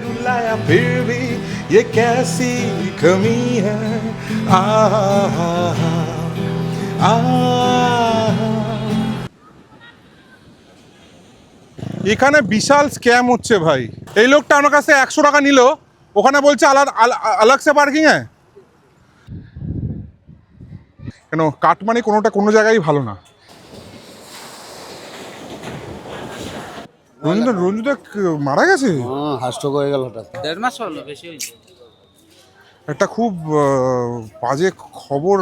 रुलाया फिर भी ये कैसी कमी है এখানে বিশাল স্ক্যাম হচ্ছে ভাই। এই লোকটা আমার কাছে 100 টাকা নিল, ওখানে বলছে আলাগ সে পার্কিং হ্যাঁ। কেন কাটমানি কোনোটা কোনো জায়গায় ভালো না। রঞ্জুদা মারা গেছে? হার্টস্ট্রোক হয়ে গেল হঠাৎ। 1.5 মাস হলো, বেশি হয়েছে। একটা খুব বাজে খবর।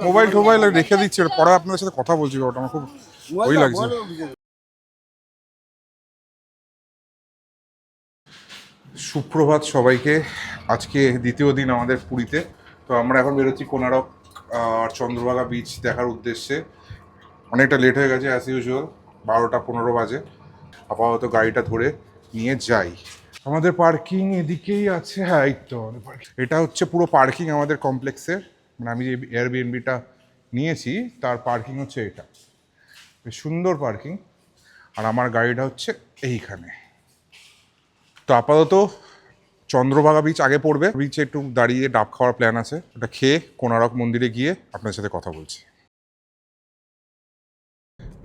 মোবাইল টোবাইল রেখে দিচ্ছে, পরে আপনাদের সাথে কথা বলছি। ওটা আমার খুব ওই লাগছে। সুপ্রভাত সবাইকে। আজকে দ্বিতীয় দিন আমাদের পুরীতে। তো আমরা এখন বেরোচ্ছি কোনারক আর চন্দ্রভাগা বিচ দেখার উদ্দেশ্যে। অনেকটা লেট হয়ে গেছে অ্যাজ ইউজুয়াল, 12টা 15 বাজে। আপাতত গাড়িটা ধরে নিয়ে যাই। আমাদের পার্কিং এদিকেই আছে। হ্যাঁ এই তো এটা হচ্ছে পুরো পার্কিং আমাদের কমপ্লেক্সের। মানে আমি যে এয়ারবিএনবিটা নিয়েছি তার পার্কিং হচ্ছে এটা। বেশ সুন্দর পার্কিং। আর আমার গাড়িটা হচ্ছে এইখানে। তো আপাতত চন্দ্রভাগা বিচ আগে পড়বে। বিচে একটু দাঁড়িয়ে ডাব খাওয়ার প্ল্যান আছে। ওটা খেয়ে কোনারক মন্দিরে গিয়ে আপনার সাথে কথা বলছি।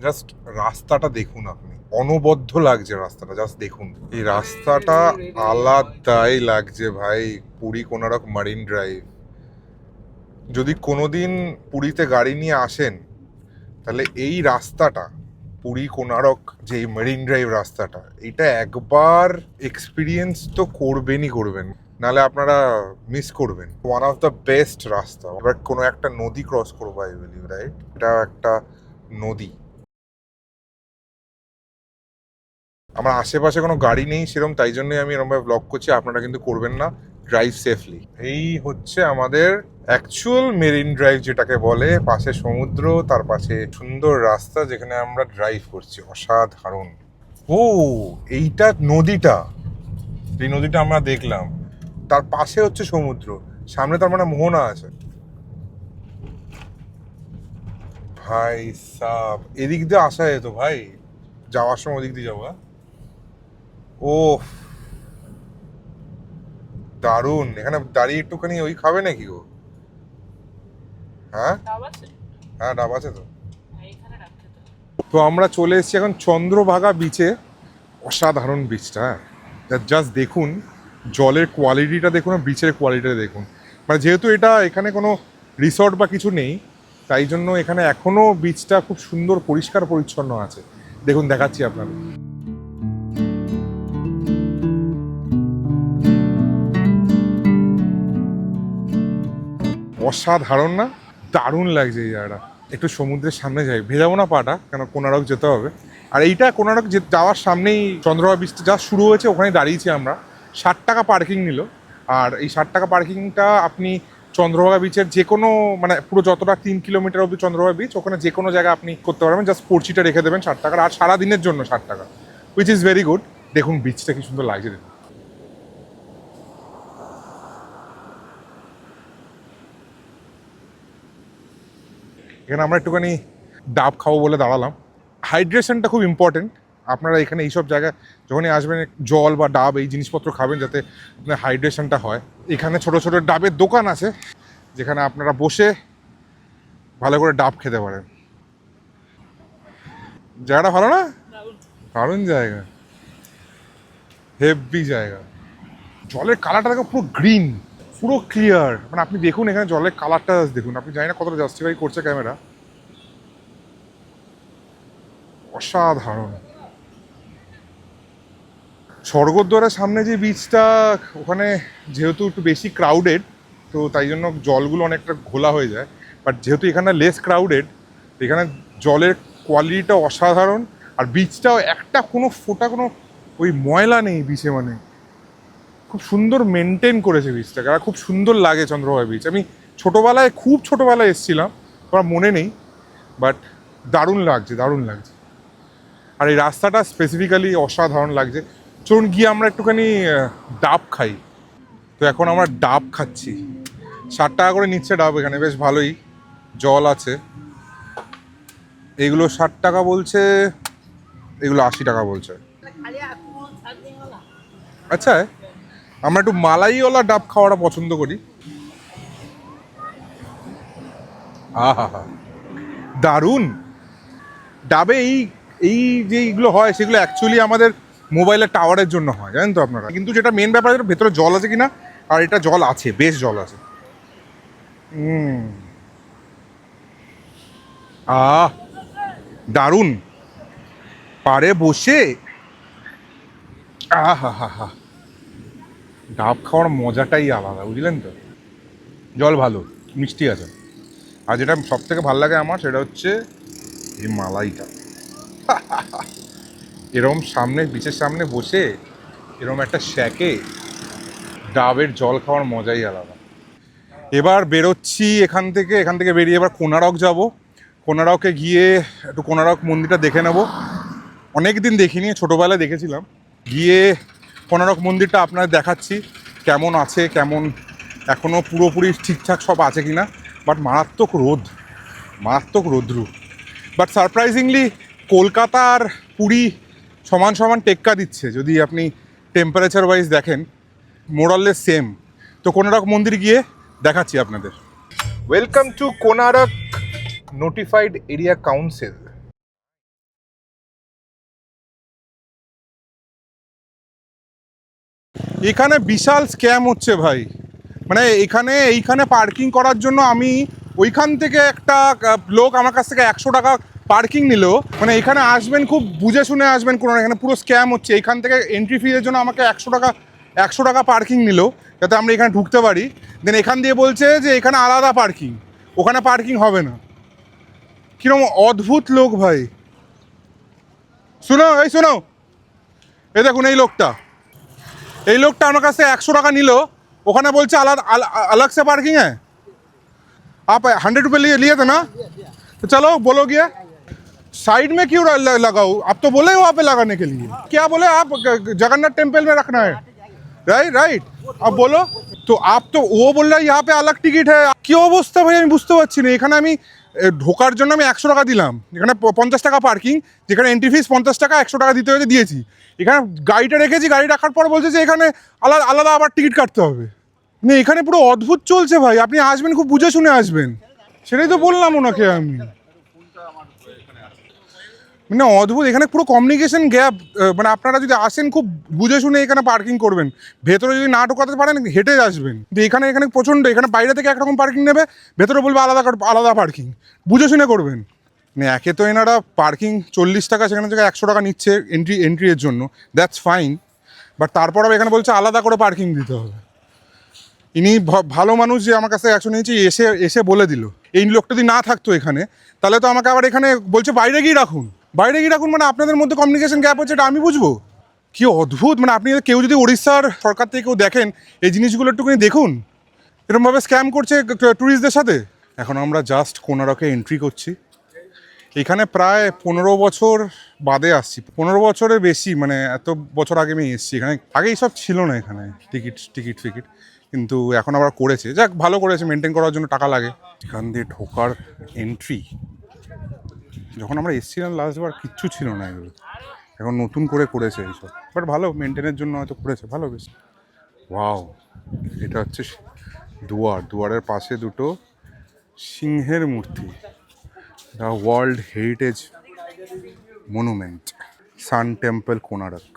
জাস্ট রাস্তাটা দেখুন আপনি, অনবদ্য লাগছে রাস্তাটা। জাস্ট দেখুন এই রাস্তাটা, আলাদাই লাগছে ভাই। Puri Konark Marine Drive. যদি কোনোদিন পুরীতে গাড়ি নিয়ে আসেন তাহলে এই রাস্তাটা, পুরী কোনারক যে মেরিন ড্রাইভ রাস্তাটা, এটা একবার এক্সপিরিয়েন্স তো করবেনই করবেন, নাহলে আপনারা মিস করবেন। ওয়ান অফ দ্য বেস্ট রাস্তা। এবার কোনো একটা নদী ক্রস করবো আই বিলিভ, রাইট? এটা একটা নদী। আমার আশেপাশে কোনো গাড়ি নেই সেরকম, তাই জন্যই আমি এরকমভাবে ব্লগ করছি। আপনারা কিন্তু করবেন না, ড্রাইভ সেফলি। এই হচ্ছে আমাদের অ্যাকচুয়াল মেরিন ড্রাইভ যেটাকে বলে। পাশে সমুদ্র, তার পাশে সুন্দর রাস্তা যেখানে আমরা ড্রাইভ করছি। অসাধারণ। ও এইটা নদীটা, এই নদীটা আমরা দেখলাম, তার পাশে হচ্ছে সমুদ্র, সামনে তার মানে মোহনা আছে। ভাই সাব, এদিক দিয়ে আসা যেত ভাই, যাওয়ার সময় ওদিক দিয়ে যাবো। ও দারুণ। এখানে দাঁড়িয়ে একটুখানি ওই খাবে নাকি গো? হ্যাঁ হ্যাঁ, ডাব আছে তো। তো আমরা চলে এসেছি এখন চন্দ্রভাগা বিচে। অসাধারণ বিচটা। হ্যাঁ জাস্ট দেখুন, জলের কোয়ালিটিটা দেখুন, বিচের কোয়ালিটিটা দেখুন। মানে যেহেতু এটা এখানে কোনো রিসর্ট বা কিছু নেই, তাই জন্য এখানে এখনও বিচটা খুব সুন্দর পরিষ্কার পরিচ্ছন্ন আছে। দেখুন, দেখাচ্ছি আপনাদের। অসাধারণ না? দারুণ লাগছে এই জায়গাটা। একটু সমুদ্রের সামনে যাই, ভেজাবো না পাটা, কেন কোনারক যেতে হবে। আর এইটা কোনারক যাওয়ার সামনেই চন্দ্রভাগা বিচটা যা শুরু হয়েছে, ওখানে দাঁড়িয়েছি আমরা। 60 টাকা পার্কিং নিল। আর এই 60 টাকা পার্কিংটা আপনি চন্দ্রভাগা বিচের যে কোনো, মানে পুরো যতটা 3 কিলোমিটার অবধি চন্দ্রভাগা বিচ, ওখানে যে কোনো জায়গায় আপনি করতে পারবেন। জাস্ট পর্চিটা রেখে দেবেন 60 টাকার, আর সারা দিনের জন্য 60 টাকা, হুইচ ইজ ভেরি গুড। দেখুন বিচটা কি সুন্দর লাগছে দেখুন। এখানে আমরা একটুখানি ডাব খাবো বলে দাঁড়ালাম। হাইড্রেশনটা খুব ইম্পর্টেন্ট। আপনারা এখানে এইসব জায়গায় যখনই আসবেন, জল বা ডাব এই জিনিসপত্র খাবেন যাতে আপনার হাইড্রেশনটা হয়। এখানে ছোট ছোট ডাবের দোকান আছে যেখানে আপনারা বসে ভালো করে ডাব খেতে পারেন। জায়গাটা ভালো না? দারুণ জায়গা, হেভি জায়গা। জলের কালারটা দেখো, পুরো গ্রিন, পুরো ক্লিয়ার। মানে আপনি দেখুন এখানে জলের কালারটা দেখুন। আপনি জানি না কতটা জাস্টিফাই করছে ক্যামেরা। অসাধারণ। স্বর্গদ্বারের সামনে যে বিচটা, ওখানে যেহেতু একটু বেশি ক্রাউডেড, তো তাই জন্য জলগুলো অনেকটা ঘোলা হয়ে যায়। বাট যেহেতু এখানে লেস ক্রাউডেড, এখানে জলের কোয়ালিটিটা অসাধারণ। আর বিচটাও একটা কোনো ফোঁটা কোনো ওই ময়লা নেই বিচে। মানে খুব সুন্দর মেনটেন করেছে বিচটাকে, আর খুব সুন্দর লাগে চন্দ্রভাগা বিচ। আমি ছোটোবেলায়, খুব ছোটোবেলায় এসেছিলাম, আমার মনে নেই, বাট দারুণ লাগছে, দারুণ লাগছে। আর এই রাস্তাটা স্পেসিফিক্যালি অসাধারণ লাগছে। চলুন গিয়ে আমরা একটুখানি ডাব খাই। তো এখন আমরা ডাব খাচ্ছি। 60 টাকা করে নিচ্ছে ডাব এখানে, বেশ ভালোই। জল আছে। এগুলো 60 টাকা বলছে, এগুলো 80 টাকা বলছে। আচ্ছা, আমরা একটু মালাইওয়ালা ডাব খাওয়াটা পছন্দ করি। আহা হা, দারুণ। ডাবে এই এই যেগুলো হয় সেগুলো অ্যাকচুয়ালি আমাদের মোবাইলের টাওয়ারের জন্য হয়, জানেন তো আপনারা। কিন্তু যেটা মেন ব্যাপার, ভেতরে জল আছে কিনা, আর এটা জল আছে, বেশ জল আছে। আহ, দারুণ। পাড়ে বসে আহা হা হা, ডাব খাওয়ার মজাটাই আলাদা, বুঝলেন তো। জল ভালো, মিষ্টি আছে। আর যেটা সব থেকে ভালো লাগে আমার, সেটা হচ্ছে এই মালাইটা। এরম সামনে, বিচের সামনে বসে এরম একটা শ্যাকে ডাবের জল খাওয়ার মজাই আলাদা। এবার বেরোচ্ছি এখান থেকে বেরিয়ে এবার কোনারক যাব। কোনারকে গিয়ে একটু কোনারক মন্দিরটা দেখে নেব। অনেক দিন দেখিনি, ছোটোবেলায় দেখেছিলাম। গিয়ে কোনারক মন্দিরটা আপনাদের দেখাচ্ছি কেমন আছে, কেমন এখনও পুরোপুরি ঠিকঠাক সব আছে কিনা। বাট মারাত্মক রৌদ্রু। বাট সারপ্রাইজিংলি কলকাতা আর পুরী সমান সমান টেক্কা দিচ্ছে, যদি আপনি টেম্পারেচার ওয়াইজ দেখেন, মোরাললেস সেম। তো কোনারক মন্দির গিয়ে দেখাচ্ছি আপনাদের। Welcome to Konark notified area council. এখানে বিশাল স্ক্যাম হচ্ছে ভাই। মানে এইখানে পার্কিং করার জন্য আমি ওইখান থেকে একটা লোক আমার কাছ থেকে 100 টাকা পার্কিং নিল। মানে এখানে আসবেন, খুব বুঝে শুনে আসবেন, কোনো এখানে পুরো স্ক্যাম হচ্ছে। এইখান থেকে এন্ট্রি ফিজের জন্য আমাকে 100 টাকা পার্কিং নিল, যাতে আমরা এখানে ঢুকতে পারি। দেন এখান দিয়ে বলছে যে এখানে আলাদা পার্কিং, ওখানে পার্কিং হবে না। কিরকম অদ্ভুত লোক ভাই। শোনো, এই দেখুন, এই লোকটা আমার কাছে 100 টাকা নিল, ওখানে বলছে আলাদা अलग से पार्किंग है। आप 100 रुपये लिए थे ना, तो चलो बोलो गया साइड में क्यों लगाओ, आप तो बोले वहाँ पे लगाने के लिए। क्या बोले आप, जगन्नाथ टेम्पल में रखना है, राइट। अब बोलो तो आप, तो वो बोल रहा है यहाँ पे अलग टिकट है। কি অবস্থা ভাই, আমি বুঝতে পারছি না। এখানে আমি ঢোকার জন্য আমি 100 টাকা দিলাম, এখানে 50 টাকা পার্কিং, যেখানে এন্ট্রি ফিস 50 টাকা, 100 টাকা দিতে হয়েছে, দিয়েছি। এখানে গাড়িটা রেখেছি, গাড়ি রাখার পর বলছে যে এখানে আলাদা আলাদা আবার টিকিট কাটতে হবে। মানে এখানে পুরো অদ্ভুত চলছে ভাই। আপনি আসবেন, খুব বুঝে শুনে আসবেন, সেটাই তো বললাম ওনাকে আমি। মানে অদ্ভুত, এখানে পুরো কমিউনিকেশন গ্যাপ। মানে আপনারা যদি আসেন, খুব বুঝে শুনে এখানে পার্কিং করবেন। ভেতরে যদি না ঢোকাতে পারেন, হেঁটে আসবেন। এখানে প্রচণ্ড, এখানে বাইরে থেকে একরকম পার্কিং নেবে, ভেতরে বলবে আলাদা পার্কিং। বুঝে শুনে করবেন। মানে একে তো এনারা পার্কিং 40 টাকা, সেখানে থেকে 100 টাকা নিচ্ছে এন্ট্রির জন্য, দ্যাটস ফাইন। বাট তারপর এখানে বলছে আলাদা করে পার্কিং দিতে হবে। ইনি ভালো মানুষ যে আমার কাছে 100 নিয়েছি, এসে বলে দিল। এই লোকটা যদি না থাকতো এখানে, তাহলে তো আমাকে আবার এখানে বলছে বাইরে গিয়ে রাখুন। মানে আপনাদের মধ্যে কমিউনিকেশন গ্যাপ হচ্ছে, এটা আমি বুঝবো। কি অদ্ভুত। মানে আপনি কেউ যদি উড়িষ্যার সরকার থেকে কেউ দেখেন, এই জিনিসগুলো একটুখানি দেখুন, এরকমভাবে স্ক্যাম করছে ট্যুরিস্টদের সাথে। এখন আমরা জাস্ট কোনারকে এন্ট্রি করছি। এখানে প্রায় 15 বছর বাদে আসছি, 15 বছরের বেশি। মানে এত বছর আগে আমি এসেছি এখানে। আগে এইসব ছিল না এখানে, টিকিট ফিকিট, কিন্তু এখন আবার করেছে। যাক, ভালো করেছে, মেনটেন করার জন্য টাকা লাগে। এখান দিয়ে ঢোকার এন্ট্রি, যখন আমরা এসেছিলাম লাস্টবার কিচ্ছু ছিল না এগুলো, এখন নতুন করে করেছে এইসব। বাট ভালো, মেনটেনের জন্য হয়তো করেছে, ভালো বেশ। ওয়াও, এটা হচ্ছে দুয়ারের পাশে দুটো সিংহের মূর্তি। The world heritage monument, sun temple Konark.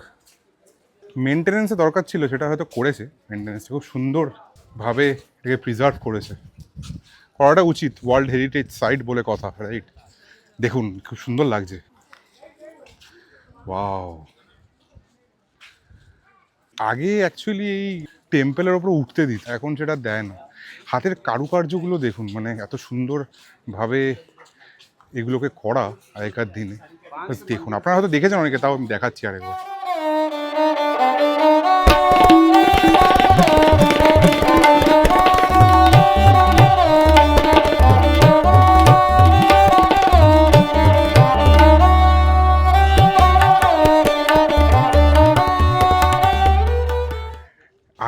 মেনটেনেন্সের দরকার ছিল, সেটা হয়তো করেছে। মেনটেনেন্সটা খুব সুন্দরভাবে এটাকে প্রিজার্ভ করাটা উচিত। ওয়ার্ল্ড হেরিটেজ সাইট বলে কথা, রাইট। দেখুন, খুব সুন্দর লাগছে। ওয়াও। আগে অ্যাকচুয়ালি এই টেম্পলের ওপর উঠতে দিত, এখন সেটা দেয় না। হাতের কারুকার্যগুলো দেখুন, মানে এত সুন্দরভাবে এগুলোকে করা আগেকার দিনে। দেখুন, আপনারা হয়তো দেখেছেন অনেকে, তাও আমি দেখাচ্ছি আরেকবার।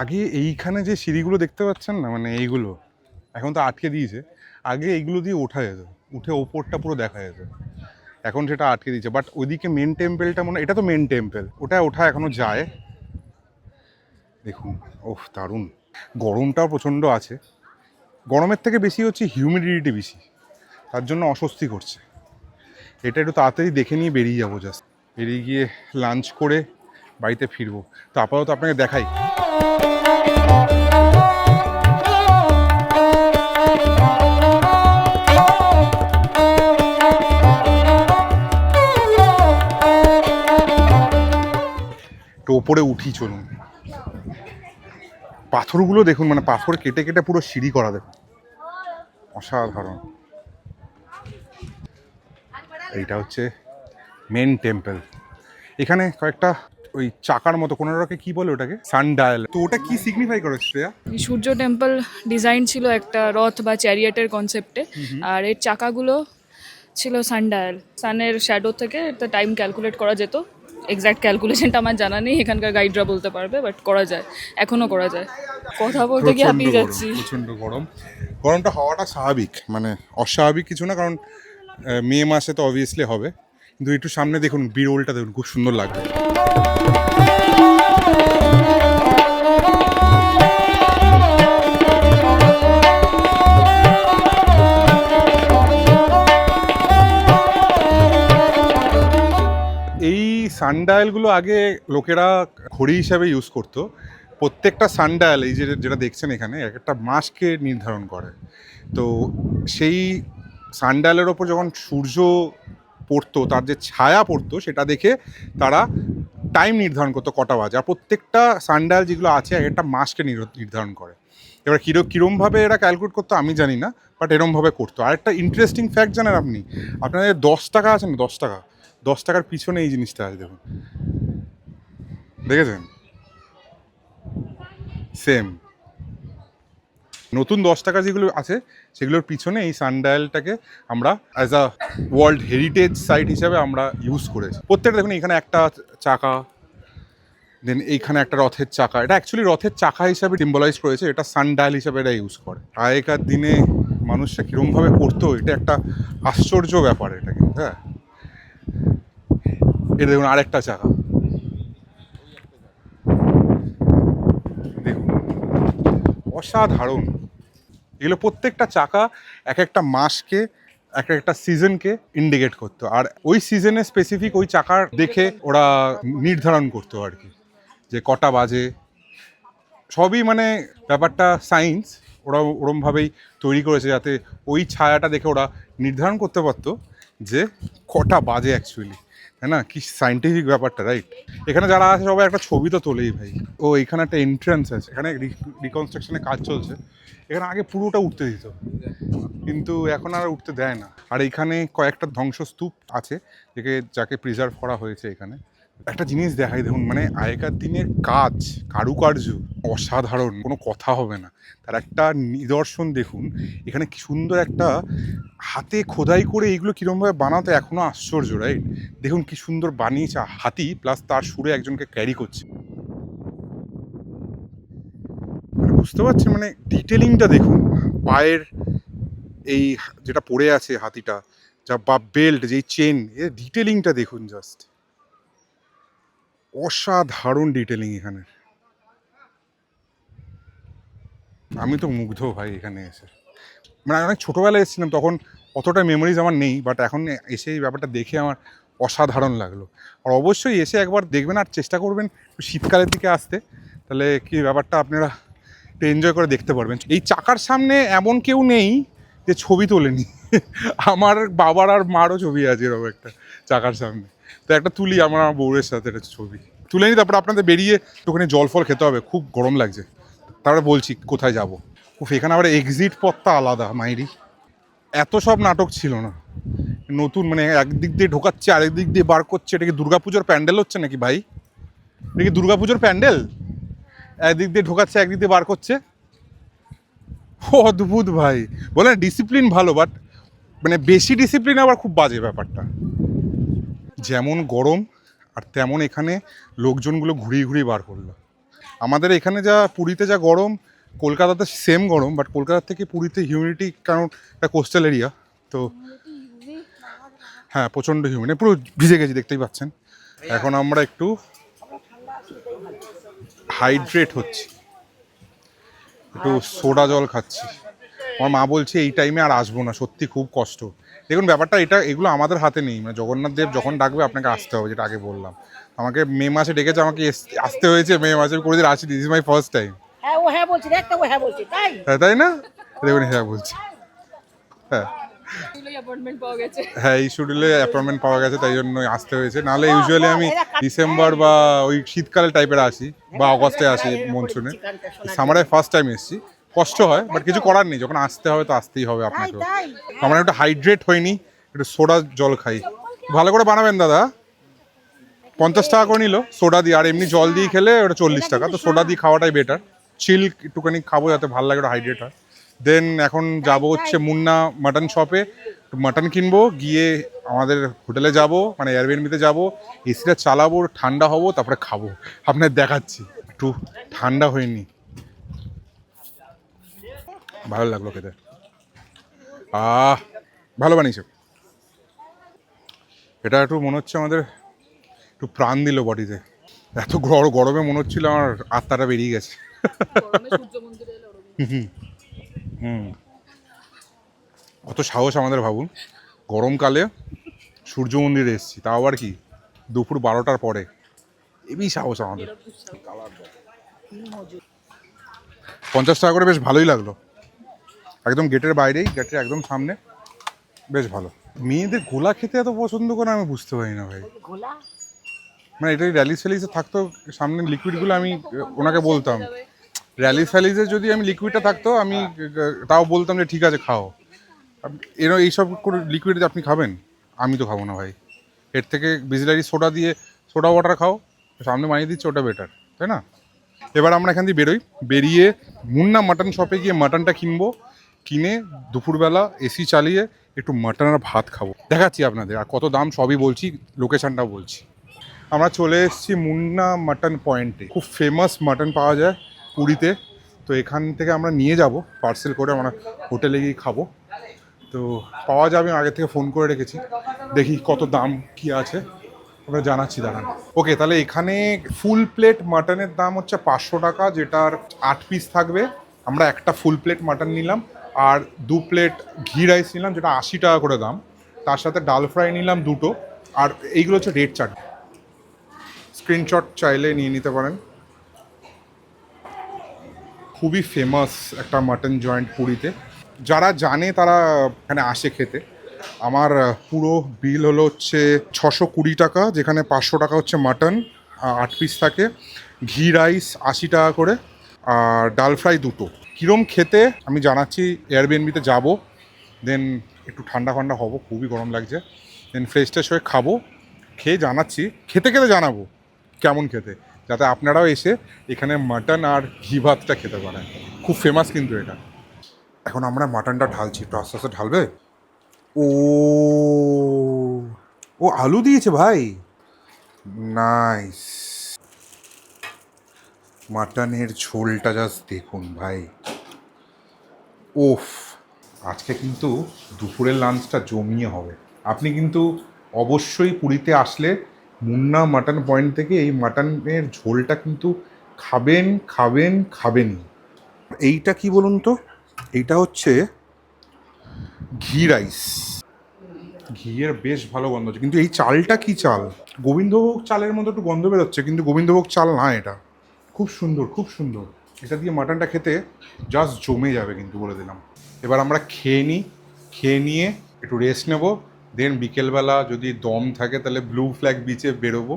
আগে এইখানে যে সিঁড়িগুলো দেখতে পাচ্ছেন না, মানে এইগুলো এখন তো আটকে দিয়েছে। আগে এইগুলো দিয়ে ওঠা যেত, উঠে ওপরটা পুরো দেখা যেত। এখন সেটা আটকে দিয়েছে। বাট ওইদিকে মেন টেম্পলটা, এটা তো মেন টেম্পল, ওটা ওঠা এখনো যায়। দেখুন, ওহ দারুণ। গরমটাও প্রচণ্ড আছে, গরমের থেকে বেশি হচ্ছে হিউমিডিটি বেশি, তার জন্য অস্বস্তি করছে। এটা একটু তাড়াতাড়ি দেখে নিয়ে বেরিয়ে যাবো, জাস্ট বেরিয়ে গিয়ে লাঞ্চ করে বাড়িতে ফিরবো। তো আপাতত আপনাকে দেখাই। তো ওপরে উঠি, চলুন। পাথরগুলো দেখুন, মানে পাথর কেটে কেটে পুরো সিঁড়ি করা, দেখুন অসাধারণ। এইটা হচ্ছে মেন টেম্পল। এখানে কয়েকটা ওই চাকার মতো কোনো রকম, কি বলে ওটাকে, সানডায়াল। তো ওটা কি সিগনিফাই করে শ্রেয়া? সূর্য টেম্পল ডিজাইন ছিল একটা রথ বা চ্যারিয়েটের কনসেপ্টে, আর এর চাকাগুলো ছিল সানডায়াল। সানের শ্যাডো থেকে একটা টাইম ক্যালকুলেট করা যেত। এক্স্যাক্ট ক্যালকুলেশনটা আমার জানা নেই, এখানকার গাইডরা বলতে পারবে, বাট করা যায়, এখনও করা যায়। কথা বলতে গিয়ে হাঁপিয়ে যাচ্ছি। প্রচণ্ড গরম। গরমটা হওয়াটা স্বাভাবিক, মানে অস্বাভাবিক কিছু না, কারণ মে মাসে তো অবভিয়াসলি হবে। কিন্তু একটু সামনে দেখুন, বিরোলটা দেখুন, খুব সুন্দর লাগবে। এই সানডায়ালগুলো আগে লোকেরা ঘড়ি হিসাবে ইউজ করতো। প্রত্যেকটা সানডায়াল, এই যেটা দেখছেন এখানে, এক একটা মাসকে নির্ধারণ করে। তো সেই সানডায়ালের ওপর যখন সূর্য পড়তো, তার যে ছায়া পড়তো, সেটা দেখে তারা টাইম নির্ধারণ করতো কটা বাজে। আর প্রত্যেকটা সানডায়াল যেগুলো আছে, এক একটা মাসকে নির্ধারণ করে। এবার কীরমভাবে এরা ক্যালকুলেট করতো আমি জানি না, বাট এরমভাবে করতো। আর একটা ইন্টারেস্টিং ফ্যাক্ট জানেন আপনি? আপনাদের 10 টাকা আছে না, 10 টাকা, 10 টাকার পিছনে এই জিনিসটা আছে, দেখুন, দেখেছেন? সেম নতুন 10 টাকা যেগুলো আছে, সেগুলোর পিছনে এই সানডায়ালটাকে আমরা as a world heritage site হিসাবে আমরা ইউজ করেছি। প্রত্যেকটা দেখুন, এখানে একটা চাকা, দেন এইখানে একটা রথের চাকা। এটা অ্যাকচুয়ালি রথের চাকা হিসাবে সিম্বলাইজ করেছে, এটা সানডায়াল হিসাবে এটা ইউজ করে। আগেকার দিনে মানুষরা কীরমভাবে করতো, এটা একটা আশ্চর্য ব্যাপার এটা, কিন্তু হ্যাঁ। এটা দেখুন, আরেকটা চাকা, দেখুন অসাধারণ। এগুলো প্রত্যেকটা চাকা এক একটা মাসকে, এক একটা সিজনকে ইন্ডিকেট করতো, আর ওই সিজনে স্পেসিফিক ওই চাকার দেখে ওরা নির্ধারণ করতো আর কি, যে কটা বাজে। সবই মানে ব্যাপারটা সায়েন্স, ওরা ওরমভাবেই তৈরি করেছে যাতে ওই ছায়াটা দেখে ওরা নির্ধারণ করতে পারতো যে কটা বাজে অ্যাকচুয়ালি, তাই না? কি সায়েন্টিফিক ব্যাপারটা, রাইট? এখানে যারা আছে সবাই একটা ছবি তো তোলেই ভাই। ও এখানে একটা এন্ট্রান্স আছে, এখানে রিকনস্ট্রাকশনের কাজ চলছে। এখানে আগে পুরোটা উঠতে দিত, কিন্তু এখন আর উঠতে দেয় না। আর এখানে কয়েকটা ধ্বংসস্তূপ আছে যাকে প্রিজার্ভ করা হয়েছে এখানে। একটা জিনিস দেখাই, দেখুন, মানে আগেকার দিনের কাজ, কারুকার্য অসাধারণ, কোনো কথা হবে না। তার একটা নিদর্শন দেখুন, এখানে কি সুন্দর একটা হাতে খোদাই করে এগুলো কীরকমভাবে বানাতে, এখনও আশ্চর্য, রাইট? দেখুন কি সুন্দর বানিয়েছে, হাতি প্লাস তার সুরে একজনকে ক্যারি করছে। মানে বুঝতে পারছেন, মানে ডিটেলিংটা দেখুন, পায়ের এই যেটা পড়ে আছে হাতিটা, যা বা বেল্ট, যেই চেন, এর ডিটেলিংটা দেখুন, জাস্ট অসাধারণ ডিটেলিং এখানে। আমি তো মুগ্ধ ভাই এখানে এসে। মানে অনেক ছোটোবেলায় এসেছিলাম, তখন অতটা মেমোরিজ আমার নেই, বাট এখন এসে এই ব্যাপারটা দেখে আমার অসাধারণ লাগলো। আর অবশ্যই এসে একবার দেখবেন, আর চেষ্টা করবেন শীতকালের দিকে আসতে, তাহলে কি ব্যাপারটা আপনারা একটু এনজয় করে দেখতে পারবেন। এই চাকার সামনে এমন কেউ নেই যে ছবি তোলেনি। আমার বাবার আর মারও ছবি আছে এরকম একটা চাকার সামনে, তো একটা তুলি আমার বউয়ের সাথে একটা ছবি তুলে নিই। তারপরে আপনাদের বেরিয়ে ওখানে জল ফল খেতে হবে, খুব গরম লাগছে, তারপরে বলছি কোথায় যাবো। এখানে আবার এক্সিট পথটা আলাদা, মাইরি এত সব নাটক ছিল না, নতুন, মানে একদিক দিয়ে ঢোকাচ্ছে আরেক দিক দিয়ে বার করছে। এটা কি দুর্গাপুজোর প্যান্ডেল হচ্ছে নাকি ভাই? এটা কি দুর্গাপুজোর প্যান্ডেল? একদিক দিয়ে ঢোকাচ্ছে, একদিক দিয়ে বার করছে, অদ্ভুত ভাই। বলে ডিসিপ্লিন ভালো, বাট মানে বেশি ডিসিপ্লিন আবার খুব বাজে ব্যাপারটা। যেমন গরম, আর তেমন এখানে লোকজনগুলো ঘুরিয়ে ঘুরিয়ে বার করলো। আমাদের এখানে যা পুরীতে যা গরম, কলকাতাতে সেম গরম, বাট কলকাতার থেকে পুরীতে হিউমিডিটি, কারণ একটা কোস্টাল এরিয়া তো। হ্যাঁ, প্রচণ্ড হিউমিড, পুরো ভিজে গেছি, দেখতেই পাচ্ছেন। এখন আমরা একটু হাইড্রেট হচ্ছি, একটু সোডা জল খাচ্ছি। আমার মা বলছে এই টাইমে আর আসবো না, সত্যি খুব কষ্ট। দেখুন ব্যাপারটা এটা, এগুলো আমাদের হাতে নেই। মানে জগন্নাথ দেব যখন ডাকবে আপনাকে আসতে হবে, যেটা আগে বললাম। আমাকে মে মাসে ডেকেছে, আমাকে আসতে হয়েছে মে মাসে, কোনোদিন আসি, this is my first time. হ্যাঁ ও হ্যাঁ বলছি, দেখ তো ও হ্যাঁ বলছি, তাই তাই না? দেখুন হ্যাঁ বলছি। হ্যাঁ অ্যাপয়েন্টমেন্ট পাওয়া গেছে। হ্যাঁ, এই শিডিউলে অ্যাপয়েন্টমেন্ট পাওয়া গেছে, তাই জন্য আসতে হয়েছে। নাহলে ইউজুয়ালি আমি ডিসেম্বর বা ওই শীতকালে টাইপের আসি, বা অগস্টে আসি মনসুনে। সামারে ফার্স্ট টাইম এসেছি, কষ্ট হয়, বাট কিছু করার নেই, যখন আসতে হবে তো আসতেই হবে তাই আপনাকেও। তাই আমরা একটু হাইড্রেট হয়নি, একটু সোডা জল খাই। ভালো করে বানাবেন দাদা। 50 টাকা করে নিল সোডা দিয়ে, আর এমনি জল দিয়ে খেলে ওটা 40 টাকা। তো সোডা দিয়ে খাওয়াটাই বেটার। চিল একটুখানি খাবো যাতে ভালো লাগে, ওটা হাইড্রেট হয়। দেন এখন যাব হচ্ছে মুন্না মাটন শপে, মাটন কিনবো, গিয়ে আমাদের হোটেলে যাব, মানে এয়ারবিএনবিতে যাব, এসিটা চালাবো, ঠান্ডা হবো, তারপরে খাবো। আপনার দেখাচ্ছি, একটু ঠান্ডা হয়নি, ভালো লাগলো খেতে। ভালো বানিয়েছে এটা, একটু মনে হচ্ছে আমাদের একটু প্রাণ দিল বডিতে। এত গরমে মনে হচ্ছিল আমার আত্মাটা বেরিয়ে গেছে। অত সাহস আমাদের, ভাবুন গরমকালে সূর্য মন্দিরে এসেছি, তাও আবার কি দুপুর 12টার পরে। এবি সাহস আমাদের। 50 টাকা করে বেশ ভালোই লাগলো, একদম গেটের বাইরেই, গেটের একদম সামনে, বেশ ভালো। মেয়েদের গোলা খেতে এত পছন্দ করে আমি বুঝতে পারি না ভাই। ঘোলা মানে এটাই র্যালি স্যালিসে থাকতো সামনে লিকুইডগুলো, আমি ওনাকে বলতাম র্যালি স্যালিসে যদি আমি লিকুইডটা থাকতো, আমি তাও বলতাম যে ঠিক আছে খাও। এর এইসব করে লিকুইড আপনি খাবেন, আমি তো খাবো না ভাই। এর থেকে বিসলারি সোডা দিয়ে সোডা ওয়াটার খাও, সামনে বানিয়ে দিচ্ছে, ওটা বেটার, তাই না? এবার আমরা এখান দিয়ে বেরোই, বেরিয়ে মুন্না মাটন শপে গিয়ে মাটনটা কিনবো, কিনে দুপুরবেলা এসি চালিয়ে একটু মাটন আর ভাত খাবো। দেখাচ্ছি আপনাদের, আর কত দাম সবই বলছি, লোকেশনটাও বলছি। আমরা চলে এসেছি মুন্না মাটন পয়েন্টে, খুব ফেমাস মাটন পাওয়া যায় পুরীতে। তো এখান থেকে আমরা নিয়ে যাব পার্সেল করে, আমরা হোটেলে গিয়ে খাবো। তো পাওয়া যাবে, আগে থেকে ফোন করে রেখেছি, দেখি কত দাম কি আছে আমরা জানাচ্ছি, দাঁড়ান। ওকে, তাহলে এখানে ফুল প্লেট মাটনের দাম হচ্ছে 500 টাকা, যেটার 8 পিস থাকবে। আমরা একটা ফুল প্লেট মাটন নিলাম, আর 2 প্লেট ঘি রাইস নিলাম, যেটা 80 টাকা করে দাম। তার সাথে ডাল ফ্রাই নিলাম 2টো, আর এইগুলো হচ্ছে রেড চাট। স্ক্রিনশট চাইলে নিয়ে নিতে পারেন। খুবই ফেমাস একটা মাটন জয়েন্ট পুরীতে, যারা জানে তারা এখানে আসে খেতে। আমার পুরো বিল হলো হচ্ছে 620 টাকা, যেখানে 500 টাকা হচ্ছে মাটন, 8 পিস থাকে, ঘি রাইস 80 টাকা করে, আর ডাল ফ্রাই 2টো। কীরম খেতে আমি জানাচ্ছি, এয়ারবিএনবিতে যাব, দেন একটু ঠান্ডা ফান্ডা হবো, খুবই গরম লাগছে, দেন ফ্রেশ ট্রেশ হয়ে খাবো, খেয়ে জানাচ্ছি, খেতে খেতে জানাবো কেমন খেতে, যাতে আপনারাও এসে এখানে মাটন আর ঘি ভাতটা খেতে পারেন। খুব ফেমাস কিন্তু এটা। এখন আমরা মাটনটা ঢালছি, একটু আস্তে আস্তে ঢালবে। ও ও আলু দিয়েছে ভাই, নাইস। মাটনের ঝোলটা জাস্ট দেখুন ভাই, ওফ। আজকে কিন্তু দুপুরের লাঞ্চটা জমিয়ে হবে। আপনি কিন্তু অবশ্যই পুরীতে আসলে মুন্না মাটন পয়েন্ট থেকে এই মাটনের ঝোলটা কিন্তু খাবেন খাবেন খাবেনই। এইটা কি বলুন তো, এইটা হচ্ছে ঘি রাইস, ঘিয়ের বেশ ভালো গন্ধ হচ্ছে, কিন্তু এই চালটা কি চাল, গোবিন্দভোগ চালের মতো একটু গন্ধ বেরোচ্ছে, কিন্তু গোবিন্দভোগ চাল না এটা। খুব সুন্দর, খুব সুন্দর। এটা দিয়ে মাটনটা খেতে জাস্ট জমে যাবে কিন্তু, বলে দিলাম। এবার আমরা খেয়ে নিই, খেয়ে নিয়ে একটু রেস্ট নেব, দেন বিকেলবেলা যদি দম থাকে তাহলে ব্লু ফ্ল্যাগ বিচে বেরোবো,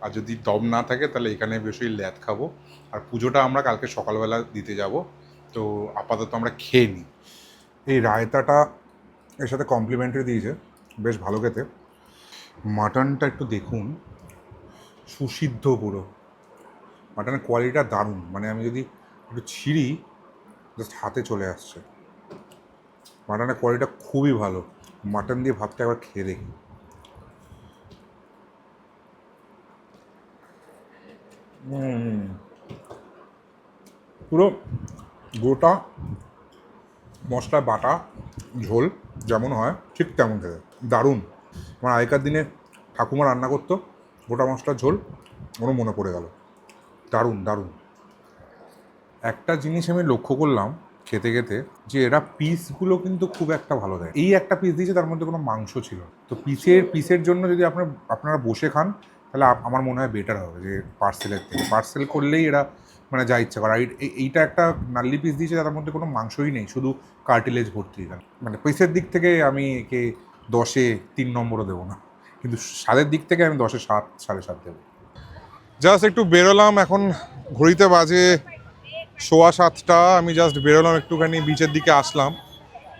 আর যদি দম না থাকে তাহলে এখানে বসেই ল্যাদ খাবো। আর পুজোটা আমরা কালকে সকালবেলা দিতে যাব। তো আপাতত আমরা খেয়ে নিই। এই রায়তাটা এর সাথে কমপ্লিমেন্টারি দিয়েছে, বেশ ভালো খেতে। মাটনটা একটু দেখুন, সুসিদ্ধ পুরো, মাটনের কোয়ালিটিটা দারুণ। মানে আমি যদি একটু ছিঁড়ি, জাস্ট হাতে চলে আসছে। মাটনের কোয়ালিটিটা খুবই ভালো। মাটন দিয়ে ভাতটা একবার খেয়ে দেখি। পুরো গোটা মশলা বাটা ঝোল যেমন হয় ঠিক তেমন খেতে, দারুণ। আমার আগেকার দিনে ঠাকুমা রান্না করতো গোটা মশলার ঝোল, ওরও মনে পড়ে গেল, দারুণ দারুণ। একটা জিনিস আমি লক্ষ্য করলাম খেতে খেতে, যে এরা পিসগুলো কিন্তু খুব একটা ভালো দেয়। এই একটা পিস দিয়েছে, তার মধ্যে কোনো মাংস ছিল। তো পিসের জন্য যদি আপনারা বসে খান, তাহলে আমার মনে হয় বেটার হবে যে পার্সেলের থেকে। পার্সেল করলেই এরা মানে যা ইচ্ছা করে। আর এইটা একটা নাল্লি পিস দিয়েছে, তার মধ্যে কোনো মাংসই নেই, শুধু কার্টিলেজ ভর্তি। মানে পিসের দিক থেকে আমি একে 10-এ 3 নম্বরও দেবো না, কিন্তু স্বাদের দিক থেকে আমি 10-এ 7, 7.5 দেবো। জাস্ট একটু বেরোলাম, এখন ঘড়িতে বাজে 6:15। আমি জাস্ট বেরোলাম, একটুখানি বিচের দিকে আসলাম।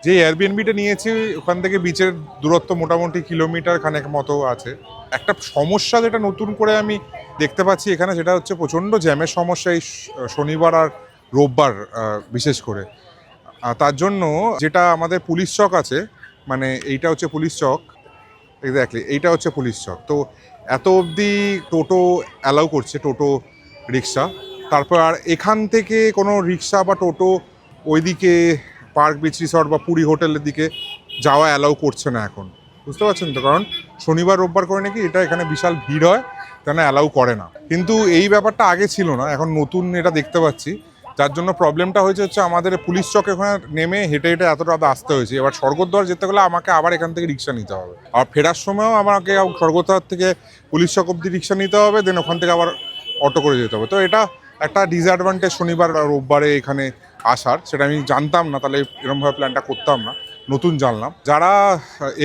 যে এয়ারবিএনবিটা নিয়েছি ওখান থেকে বিচের দূরত্ব মোটামুটি কিলোমিটার খানেক মতো আছে। একটা সমস্যা যেটা নতুন করে আমি দেখতে পাচ্ছি এখানে, সেটা হচ্ছে প্রচণ্ড জ্যামের সমস্যা এই শনিবার আর রোববার বিশেষ করে। তার জন্য যেটা আমাদের পুলিশ চক আছে, মানে এইটা হচ্ছে পুলিশ চক, এক্স্যাক্টলি এইটা হচ্ছে পুলিশ চক। তো এত অবধি টোটো অ্যালাউ করছে, টোটো রিক্সা। তারপর আর এখান থেকে কোনো রিক্সা বা টোটো ওইদিকে পার্ক বিচ রিসর্ট বা পুরী হোটেলের দিকে যাওয়া অ্যালাউ করছে না এখন, বুঝতে পারছেন তো? কারণ শনিবার রোববার করে নাকি এটা এখানে বিশাল ভিড় হয়, কেন অ্যালাউ করে না। কিন্তু এই ব্যাপারটা আগে ছিল না, এখন নতুন এটা দেখতে পাচ্ছি। যার জন্য প্রবলেমটা হচ্ছে আমাদের পুলিশ চকে ওখানে নেমে হেঁটে হেঁটে এতটা আসতে হয়েছে। এবার স্বর্গদ্বার যেতে গেলে আমাকে আবার এখান থেকে রিক্সা নিতে হবে, আর ফেরার সময়ও আমাকে স্বর্গদ্বার থেকে পুলিশ চক অব্দি রিক্সা নিতে হবে, দেন ওখান থেকে আবার অটো করে যেতে হবে। তো এটা একটা ডিসঅ্যাডভান্টেজ শনিবার আর রোববারে এখানে আসার, সেটা আমি জানতাম না, তাহলে এরকমভাবে প্ল্যানটা করতাম না, নতুন জানলাম। যারা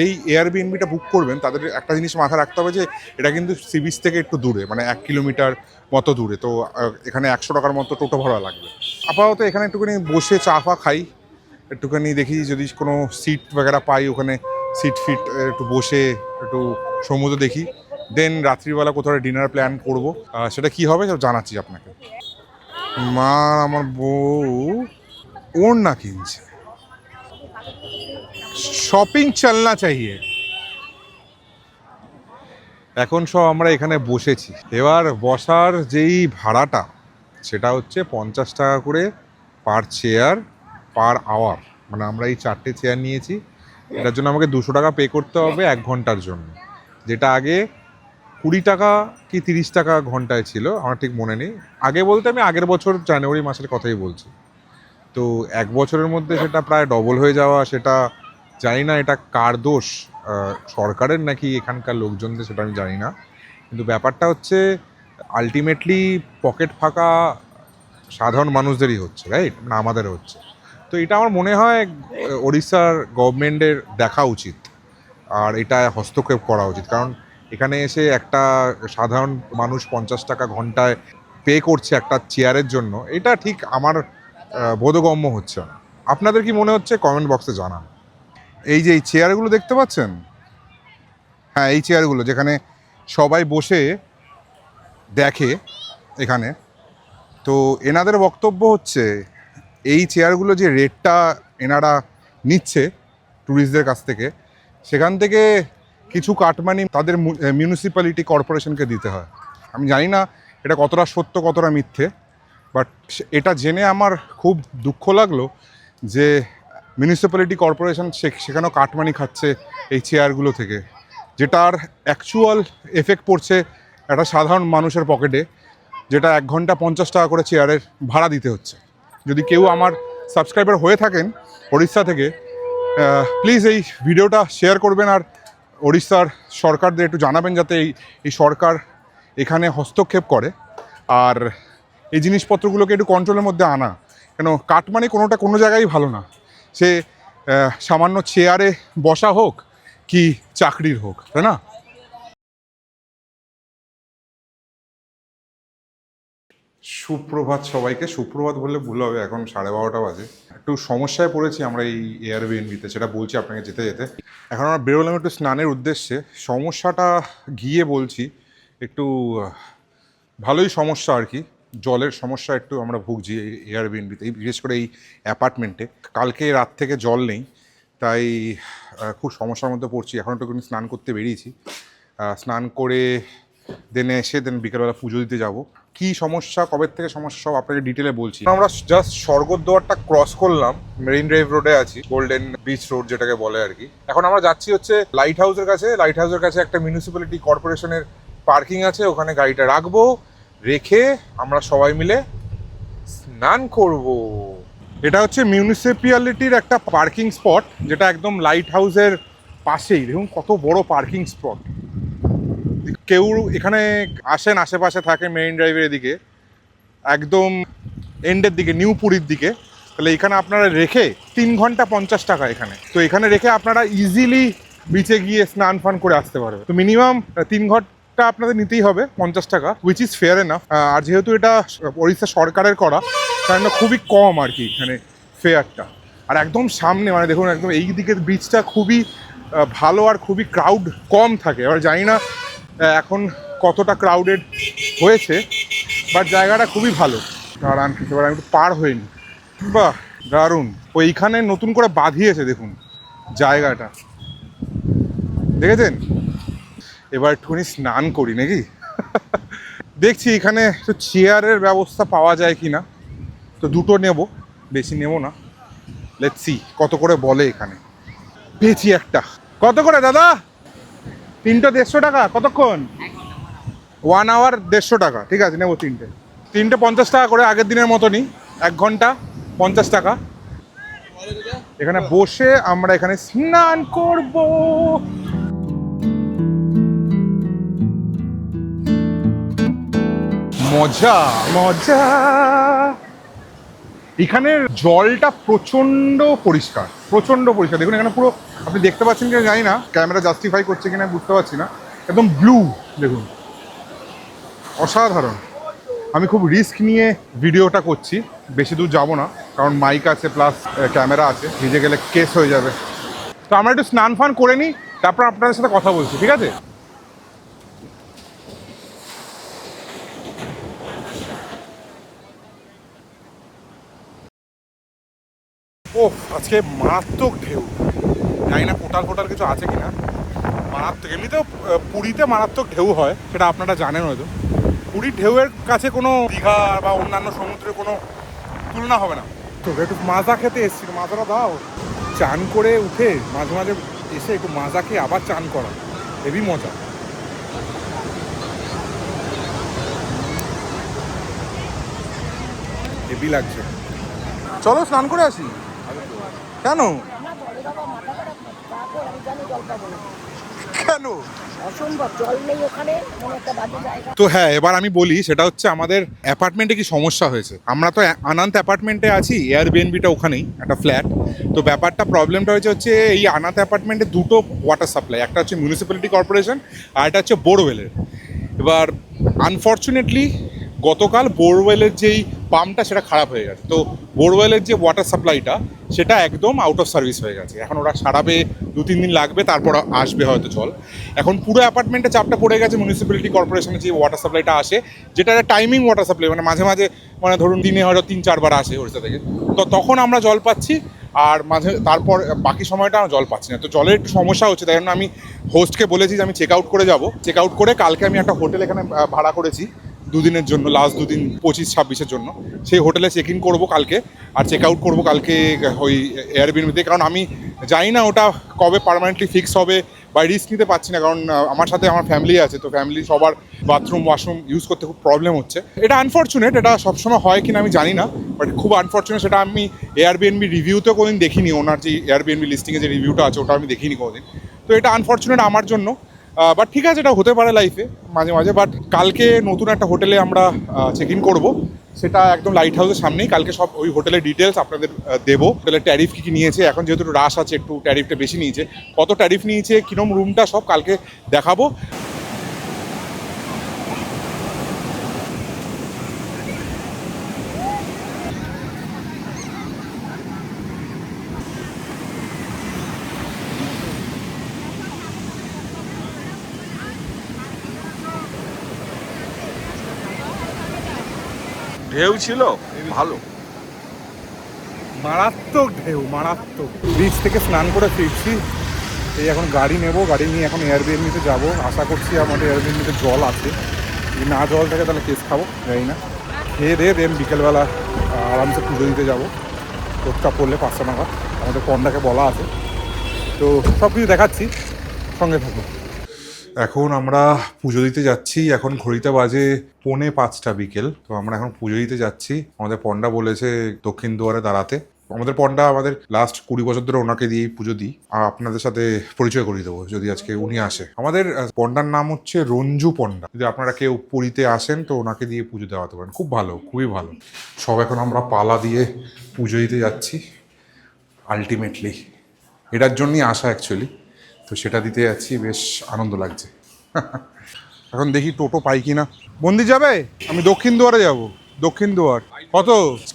এই এয়ারবিএনবিটা বুক করবেন তাদের একটা জিনিস মাথায় রাখতে হবে যে এটা কিন্তু সি বিচ থেকে একটু দূরে, মানে 1 কিলোমিটার মতো দূরে। তো এখানে 100 টাকার মতো টোটো ভাড়া লাগবে। আপাতত এখানে একটুখানি বসে চা ফা খাই, একটুখানি দেখি যদি কোনো সিট বগেরা পাই, ওখানে সিট ফিট একটু বসে একটু সমুদ্র দেখি। দেন রাত্রিবেলা কোথাও ডিনার প্ল্যান করব, সেটা কি হবে সব জানাচ্ছি আপনাকে। মা আমার বউ ওড়না কিনছে, শপিং চলনা চাইয়ে। এখন সব আমরা এখানে বসেছি, এবার বসার যেই ভাড়াটা সেটা হচ্ছে 50 টাকা করে পার চেয়ার পার আওয়ার। মানে আমরা এই 4টে চেয়ার নিয়েছি, এটার জন্য আমাকে 200 টাকা পে করতে হবে 1 ঘন্টার জন্য, যেটা আগে 20 টাকা কি 30 টাকা ঘন্টায় ছিল, আমার ঠিক মনে নেই। আগে বলতে আমি আগের বছর জানুয়ারি মাসের কথাই বলছি। তো 1 বছরের মধ্যে সেটা প্রায় ডবল হয়ে যাওয়া, সেটা জানি না এটা কার দোষ, সরকারের নাকি এখানকার লোকজনদের, সেটা আমি জানি না। কিন্তু ব্যাপারটা হচ্ছে আলটিমেটলি পকেট ফাঁকা সাধারণ মানুষদেরই হচ্ছে, রাইট? মানে আমাদের হচ্ছে। তো এটা আমার মনে হয় ওড়িশার গভর্নমেন্টের দেখা উচিত, আর এটা হস্তক্ষেপ করা উচিত। কারণ এখানে এসে একটা সাধারণ মানুষ 50 টাকা ঘন্টায় পে করছে একটা চেয়ারের জন্য, এটা ঠিক আমার বোধগম্য হচ্ছে না। আপনাদের কি মনে হচ্ছে কমেন্ট বক্সে জানান। এই যে এই চেয়ারগুলো দেখতে পাচ্ছেন, হ্যাঁ এই চেয়ারগুলো যেখানে সবাই বসে দেখে এখানে, তো এনাদের বক্তব্য হচ্ছে এই চেয়ারগুলো যে রেটটা এনারা নিচ্ছে ট্যুরিস্টদের কাছ থেকে, সেখান থেকে কিছু কাটমানি তাদের মিউনিসিপ্যালিটি কর্পোরেশনকে দিতে হয়। আমি জানি না এটা কতটা সত্য কতটা মিথ্যে, বাট এটা জেনে আমার খুব দুঃখ লাগলো যে মিউনিসিপ্যালিটি কর্পোরেশন সেখানেও কাটমানি খাচ্ছে এই চেয়ারগুলো থেকে, যেটার অ্যাকচুয়াল এফেক্ট পড়ছে একটা সাধারণ মানুষের পকেটে, যেটা 1 ঘন্টা 50 টাকা করে চেয়ারের ভাড়া দিতে হচ্ছে। যদি কেউ আমার সাবস্ক্রাইবার হয়ে থাকেন ওড়িশা থেকে, প্লিজ এই ভিডিওটা শেয়ার করবেন, আর ওড়িশার সরকারদের একটু জানাবেন যাতে এই সরকার এখানে হস্তক্ষেপ করে আর এই জিনিসপত্রগুলোকে একটু কন্ট্রোলের মধ্যে আনা। কেন কাটমানি কোনোটা কোনো জায়গায় ভালো না, সে সামান্য চেয়ারে বসা হোক কি চাকরির হোক, তাই না? সুপ্রভাত সবাইকে। সুপ্রভাত বললে ভুল হবে, এখন 12:30 বাজে। একটু সমস্যায় পড়েছি আমরা এই এয়ারবিএনবিতে, সেটা বলছি আপনাকে যেতে যেতে। এখন আমরা বেরোলাম একটু স্নানের উদ্দেশ্যে। সমস্যাটা গিয়ে বলছি, একটু ভালোই সমস্যা আর কি, জলের সমস্যা একটু আমরা ভুগছি এই এয়ারবিএনবিতে, বিশেষ করে এই অ্যাপার্টমেন্টে। কালকে রাত থেকে জল নেই, তাই খুব সমস্যার মধ্যে পড়ছি। এখন একটু স্নান করতে বেরিয়েছি, স্নান করে দেন বিকেলবেলা পুজো দিতে যাব। কি সমস্যা, কবে থেকে সমস্যা, সব আপনাকে ডিটেলে বলছি। আমরা জাস্ট স্বর্গদ্বারটা ক্রস করলাম, মেরিন ড্রাইভ রোডে আছি, গোল্ডেন বিচ রোড যেটাকে বলে আর কি। এখন আমরা যাচ্ছি হচ্ছে লাইট হাউসের কাছে। লাইট হাউসের কাছে একটা মিউনিসিপ্যালিটি কর্পোরেশনের পার্কিং আছে, ওখানে গাড়িটা রাখবো, রেখে আমরা সবাই মিলে স্নান করব। এটা হচ্ছে মিউনিসিপ্যালিটির একটা পার্কিং স্পট, যেটা একদম লাইট হাউসের পাশেই। দেখুন কত বড় পার্কিং স্পট। কেউ এখানে আসেন, আশেপাশে থাকে মেইন ড্রাইভের এদিকে, একদম এন্ডের দিকে, নিউ পুরীর দিকে, তাহলে এখানে আপনারা রেখে 3 ঘন্টা 50 টাকা এখানে। তো এখানে রেখে আপনারা ইজিলি বিচে গিয়ে স্নান ফান করে আসতে পারবে। তো মিনিমাম 3 ঘন্টা আপনাদের নিতেই হবে 50 টাকা, উইচ ইজ ফেয়ার এনাফ। আর যেহেতু এটা ওড়িশা সরকারের করা, তার জন্য খুবই কম আর কি এখানে ফেয়ারটা। আর একদম সামনে, মানে দেখুন একদম এই দিকের বিচটা খুবই ভালো, আর খুবই ক্রাউড কম থাকে। এবার জানি না এখন কতটা ক্রাউডেড হয়েছে, বাট জায়গাটা খুবই ভালো। দাঁড়ান, এবার আমি একটু পার হইনি। বাহ, দারুণ। ওইখানে নতুন করে বাঁধিয়েছে দেখুন জায়গাটা, দেখেছেন? এবার একটুখানি স্নান করি নাকি? দেখছি এখানে তো চেয়ারের ব্যবস্থা পাওয়া যায় কি না। তো দুটো নেব, বেশি নেব না। লেটস সি কত করে বলে এখানে। পেয়েছি একটা। কত করে দাদা? 3টে 150 টাকা। কতক্ষণ? 1 আওয়ার 150 টাকা। ঠিক আছে, নেবো 3টে। 3টে 50 টাকা করে, আগের দিনের মতনই। 1 ঘন্টা 50 টাকা। এখানে বসে আমরা এখানে স্নান করব। মজা মজা। এখানের জলটা প্রচন্ড পরিষ্কার, প্রচন্ড পরিষ্কার। দেখুন এখানে পুরো, আপনি দেখতে পাচ্ছেন কিনা জানি না, ক্যামেরা জাস্টিফাই করছে কিনা বুঝতে পারছি না, একদম ব্লু দেখুন, অসাধারণ। আমি খুব রিস্ক নিয়ে ভিডিওটা করছি, বেশি দূর যাব না, কারণ মাইক আছে প্লাস ক্যামেরা আছে, ভিজে গেলে কেস হয়ে যাবে। তো আমরা একটু স্নান ফান করে নিই, তারপর আপনাদের সাথে কথা বলছি, ঠিক আছে? ও, আজকে মারাত্মক ঢেউ। জানি না কোটাল ফোটাল কিছু আছে কিনা। মারাত্মক, এমনিতেও পুরীতে মারাত্মক ঢেউ হয়, সেটা আপনারা জানেন হয়তো। পুরীর ঢেউয়ের কাছে কোনো দীঘা বা অন্যান্য সমুদ্রের কোনো তুলনা হবে না। তো একটু মাজা খেতে এসেছিল, মাজাটা দাও। চান করে উঠে মাঝে মাঝে এসে একটু মাজা খেয়ে আবার চান করা, হেভি মজা। হেভি লাগছে। চলো স্নান করে আসি। কেন কেন? অসম্ভব, জল নেই ওখানে, মনে একটা বাজে জায়গা। তো হ্যাঁ, এবার আমি বলি, সেটা হচ্ছে আমাদের অ্যাপার্টমেন্টে কি সমস্যা হয়েছে। আমরা তো আনান্ত অ্যাপার্টমেন্টে আছি, এয়ারবিএনবিটা ওখানেই একটা ফ্ল্যাট। তো ব্যাপারটা, প্রবলেমটা হচ্ছে এই আনান্ত অ্যাপার্টমেন্টে দুটো ওয়াটার সাপ্লাই, একটা হচ্ছে মিউনিসিপ্যালিটি কর্পোরেশন আর একটা হচ্ছে বোরওয়েলের। এবার আনফর্চুনেটলি গতকাল বোরওয়েলের যেই পাম্পটা সেটা খারাপ হয়ে গেছে। তো বোরওয়েলের যে ওয়াটার সাপ্লাইটা সেটা একদম আউট অফ সার্ভিস হয়ে গেছে। এখন ওরা সারাবে, 2-3 দিন লাগবে, তারপর আসবে হয়তো জল। এখন পুরো অ্যাপার্টমেন্টে চাপটা পড়ে গেছে মিউনিসিপ্যালিটি কর্পোরেশনের যে ওয়াটার সাপ্লাইটা আসে, যেটা একটা টাইমিং ওয়াটার সাপ্লাই, মানে মাঝে মাঝে, মানে ধরুন দিনে হয়তো 3-4 বার আসে ওড়িশা থেকে। তো তখন আমরা জল পাচ্ছি, আর মাঝে তারপর বাকি সময়টা আমরা জল পাচ্ছি না। তো জলের একটু সমস্যা হচ্ছে, তাই জন্য আমি হোস্টকে বলেছি যে আমি চেক আউট করে যাবো। চেক আউট করে কালকে আমি একটা হোটেল এখানে ভাড়া করেছি 2 দিনের জন্য, লাস্ট 2 দিন 25-26-এর জন্য। সেই হোটেলে চেক ইন করবো কালকে, আর চেক আউট করবো কালকে ওই এয়ারবিএনবিতে। কারণ আমি জানি না ওটা কবে পার্মানেন্টলি ফিক্স হবে, বা রিস্ক নিতে পারছি না, কারণ আমার সাথে আমার ফ্যামিলি আছে। তো ফ্যামিলি সবার বাথরুম ওয়াশরুম ইউজ করতে খুব প্রবলেম হচ্ছে। এটা আনফর্চুনেট, এটা সবসময় হয় কিনা আমি জানি না, বাট খুব আনফর্চুনেট। সেটা আমি এয়ারবিএনবি রিভিউতেও কোনোদিন দেখিনি, ওনার যে এয়ারবিএনবি লিস্টিংয়ে যে রিভিউটা আছে ওটা আমি দেখিনি কোনোদিন। তো এটা আনফর্চুনেট আমার জন্য, বাট ঠিক আছে, এটা হতে পারে লাইফে মাঝে মাঝে। বাট কালকে নতুন একটা হোটেলে আমরা চেক ইন করবো, সেটা একদম লাইট হাউসের সামনেই। কালকে সব ওই হোটেলের ডিটেলস আপনাদের দেবো। হোটেলের ট্যারিফ কী কী নিয়েছে, এখন যেহেতু রাশ আছে একটু ট্যারিফটা বেশি নিয়েছে, কত ট্যারিফ নিয়েছে, কিরম রুমটা, সব কালকে দেখাবো। ঢেউ ছিল ভালো, মারাত্মক ঢেউ, মারাত্মক। বিচ থেকে স্নান করে ফিরছি, এই এখন গাড়ি নেব, গাড়ি নিয়ে এখন এয়ারবিএনবিতে যাব। আশা করছি আমাদের এয়ারবিএনবিতে জল আছে, যদি না জল থাকে তাহলে কেস খাবো, জানি না। খেয়ে দিয়ে দেন বিকেলবেলা আরামসে পুজো দিতে যাবো। রোদটা পড়লে 5টা নাগাদ আমাদের কন্ডাকে বলা আছে। তো সব কিছু দেখাচ্ছি, সঙ্গে থাকুন। এখন আমরা পুজো দিতে যাচ্ছি। এখন ঘড়িতে বাজে 4:45 বিকেল। তো আমরা এখন পুজো দিতে যাচ্ছি। আমাদের পণ্ডা বলেছে দক্ষিণ দুয়ারে দাঁড়াতে। আমাদের পণ্ডা আমাদের লাস্ট 20 বছর ধরে ওনাকে দিয়ে পুজো দিই। আর আপনাদের সাথে পরিচয় করিয়ে দেবো যদি আজকে উনি আসে। আমাদের পণ্ডার নাম হচ্ছে রঞ্জু পণ্ডা। যদি আপনারা কেউ পুরীতে আসেন তো ওনাকে দিয়ে পুজো দেওয়াতে পারেন, খুব ভালো, খুবই ভালো। সব এখন আমরা পালা দিয়ে পুজো দিতে যাচ্ছি। আলটিমেটলি এটার জন্যই আসা অ্যাকচুয়ালি। তো সেটা দিতে যাচ্ছি, বেশ আনন্দ লাগছে। এখন দেখি টোটো পাই কিনা। মন্দির যাবে? আমি দক্ষিণ দুয়ারে যাব। দক্ষিণ দুয়ার কত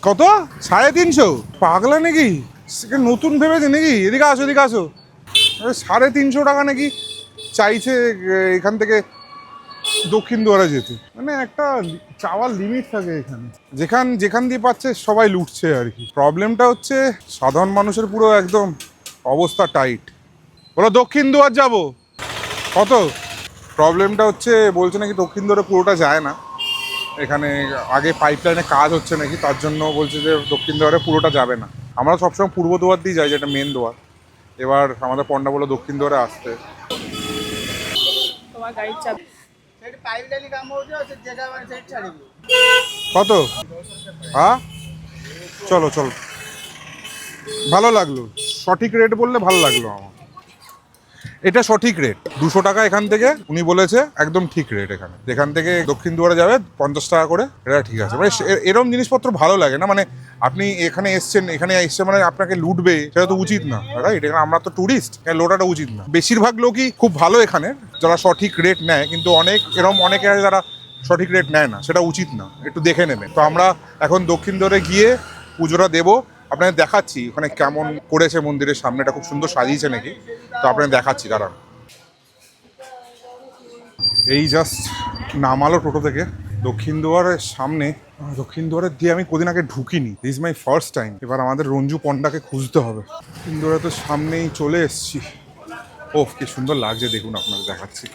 কত 350? পাগলা নাকি? সেটা নতুন ভেবেছে নাকি? এদিকে আসো, এদিকে আসো। 350 টাকা নাকি চাইছে এখান থেকে দক্ষিণ দুয়ারে যেতে। মানে একটা চাওয়ার লিমিট থাকে এখানে। যেখান দিয়ে পাচ্ছে সবাই লুটছে আর কি। প্রবলেমটা হচ্ছে সাধারণ মানুষের পুরো একদম অবস্থা টাইট। বলো দক্ষিণ দুয়ার যাব কত? প্রবলেমটা হচ্ছে বলছে নাকি দক্ষিণ দুয়ারে পুরোটা যায় না, এখানে আগে পাইপলাইনে কাজ হচ্ছে নাকি, তার জন্য বলছে যে দক্ষিণ দুয়ারে পুরোটা যাবে না। আমরা সবসময় পূর্ব দুয়ার দিয়ে যাই, যেটা মেন দুয়ার। এবার আমাদের পণ্ডা বলে দক্ষিণ দুয়ারে আসতে। তোমার গাড়ির চাবি কত? হ্যাঁ চলো চলো, ভালো লাগলো। সঠিক রেট বললে ভালো লাগলো আমার। এটা সঠিক রেট 200 টাকা এখান থেকে। উনি বলেছে একদম ঠিক রেট। এখানে যেখান থেকে দক্ষিণ দুয়ারে যাবে 50 টাকা করে, এটা ঠিক আছে। মানে এরকম জিনিসপত্র ভালো লাগে না, মানে আপনি এখানে এসছেন মানে আপনাকে লুটবে, সেটা তো উচিত না, রাইট? এখানে আমরা তো টুরিস্ট, লোটাটা উচিত না। বেশিরভাগ লোকই খুব ভালো এখানে, যারা সঠিক রেট নেয়, কিন্তু অনেকে আছে যারা সঠিক রেট নেয় না, সেটা উচিত না, একটু দেখে নেবেন। তো আমরা এখন দক্ষিণ দুয়ারে গিয়ে পুজোটা দেবো। আপনাদের দেখাচ্ছি ওখানে কেমন করেছে মন্দিরের সামনেটা, খুব সুন্দর সাজিয়েছে নাকি, তো আপনাদের দেখাচ্ছি দাঁড়ান। এই জাস্ট নামালো টোটো থেকে দক্ষিণ দুয়ারের সামনে। দক্ষিণ দুয়ারের দিয়ে আমি কদিন আগে ঢুকিনি, দিস মাই ফার্স্ট টাইম। এবার আমাদের রঞ্জু পণ্ডাকে খুঁজতে হবে। দক্ষিণ দুয়ারে তো সামনেই চলে এসছি। ওহ কি সুন্দর লাগছে, দেখুন আপনাদের দেখাচ্ছি।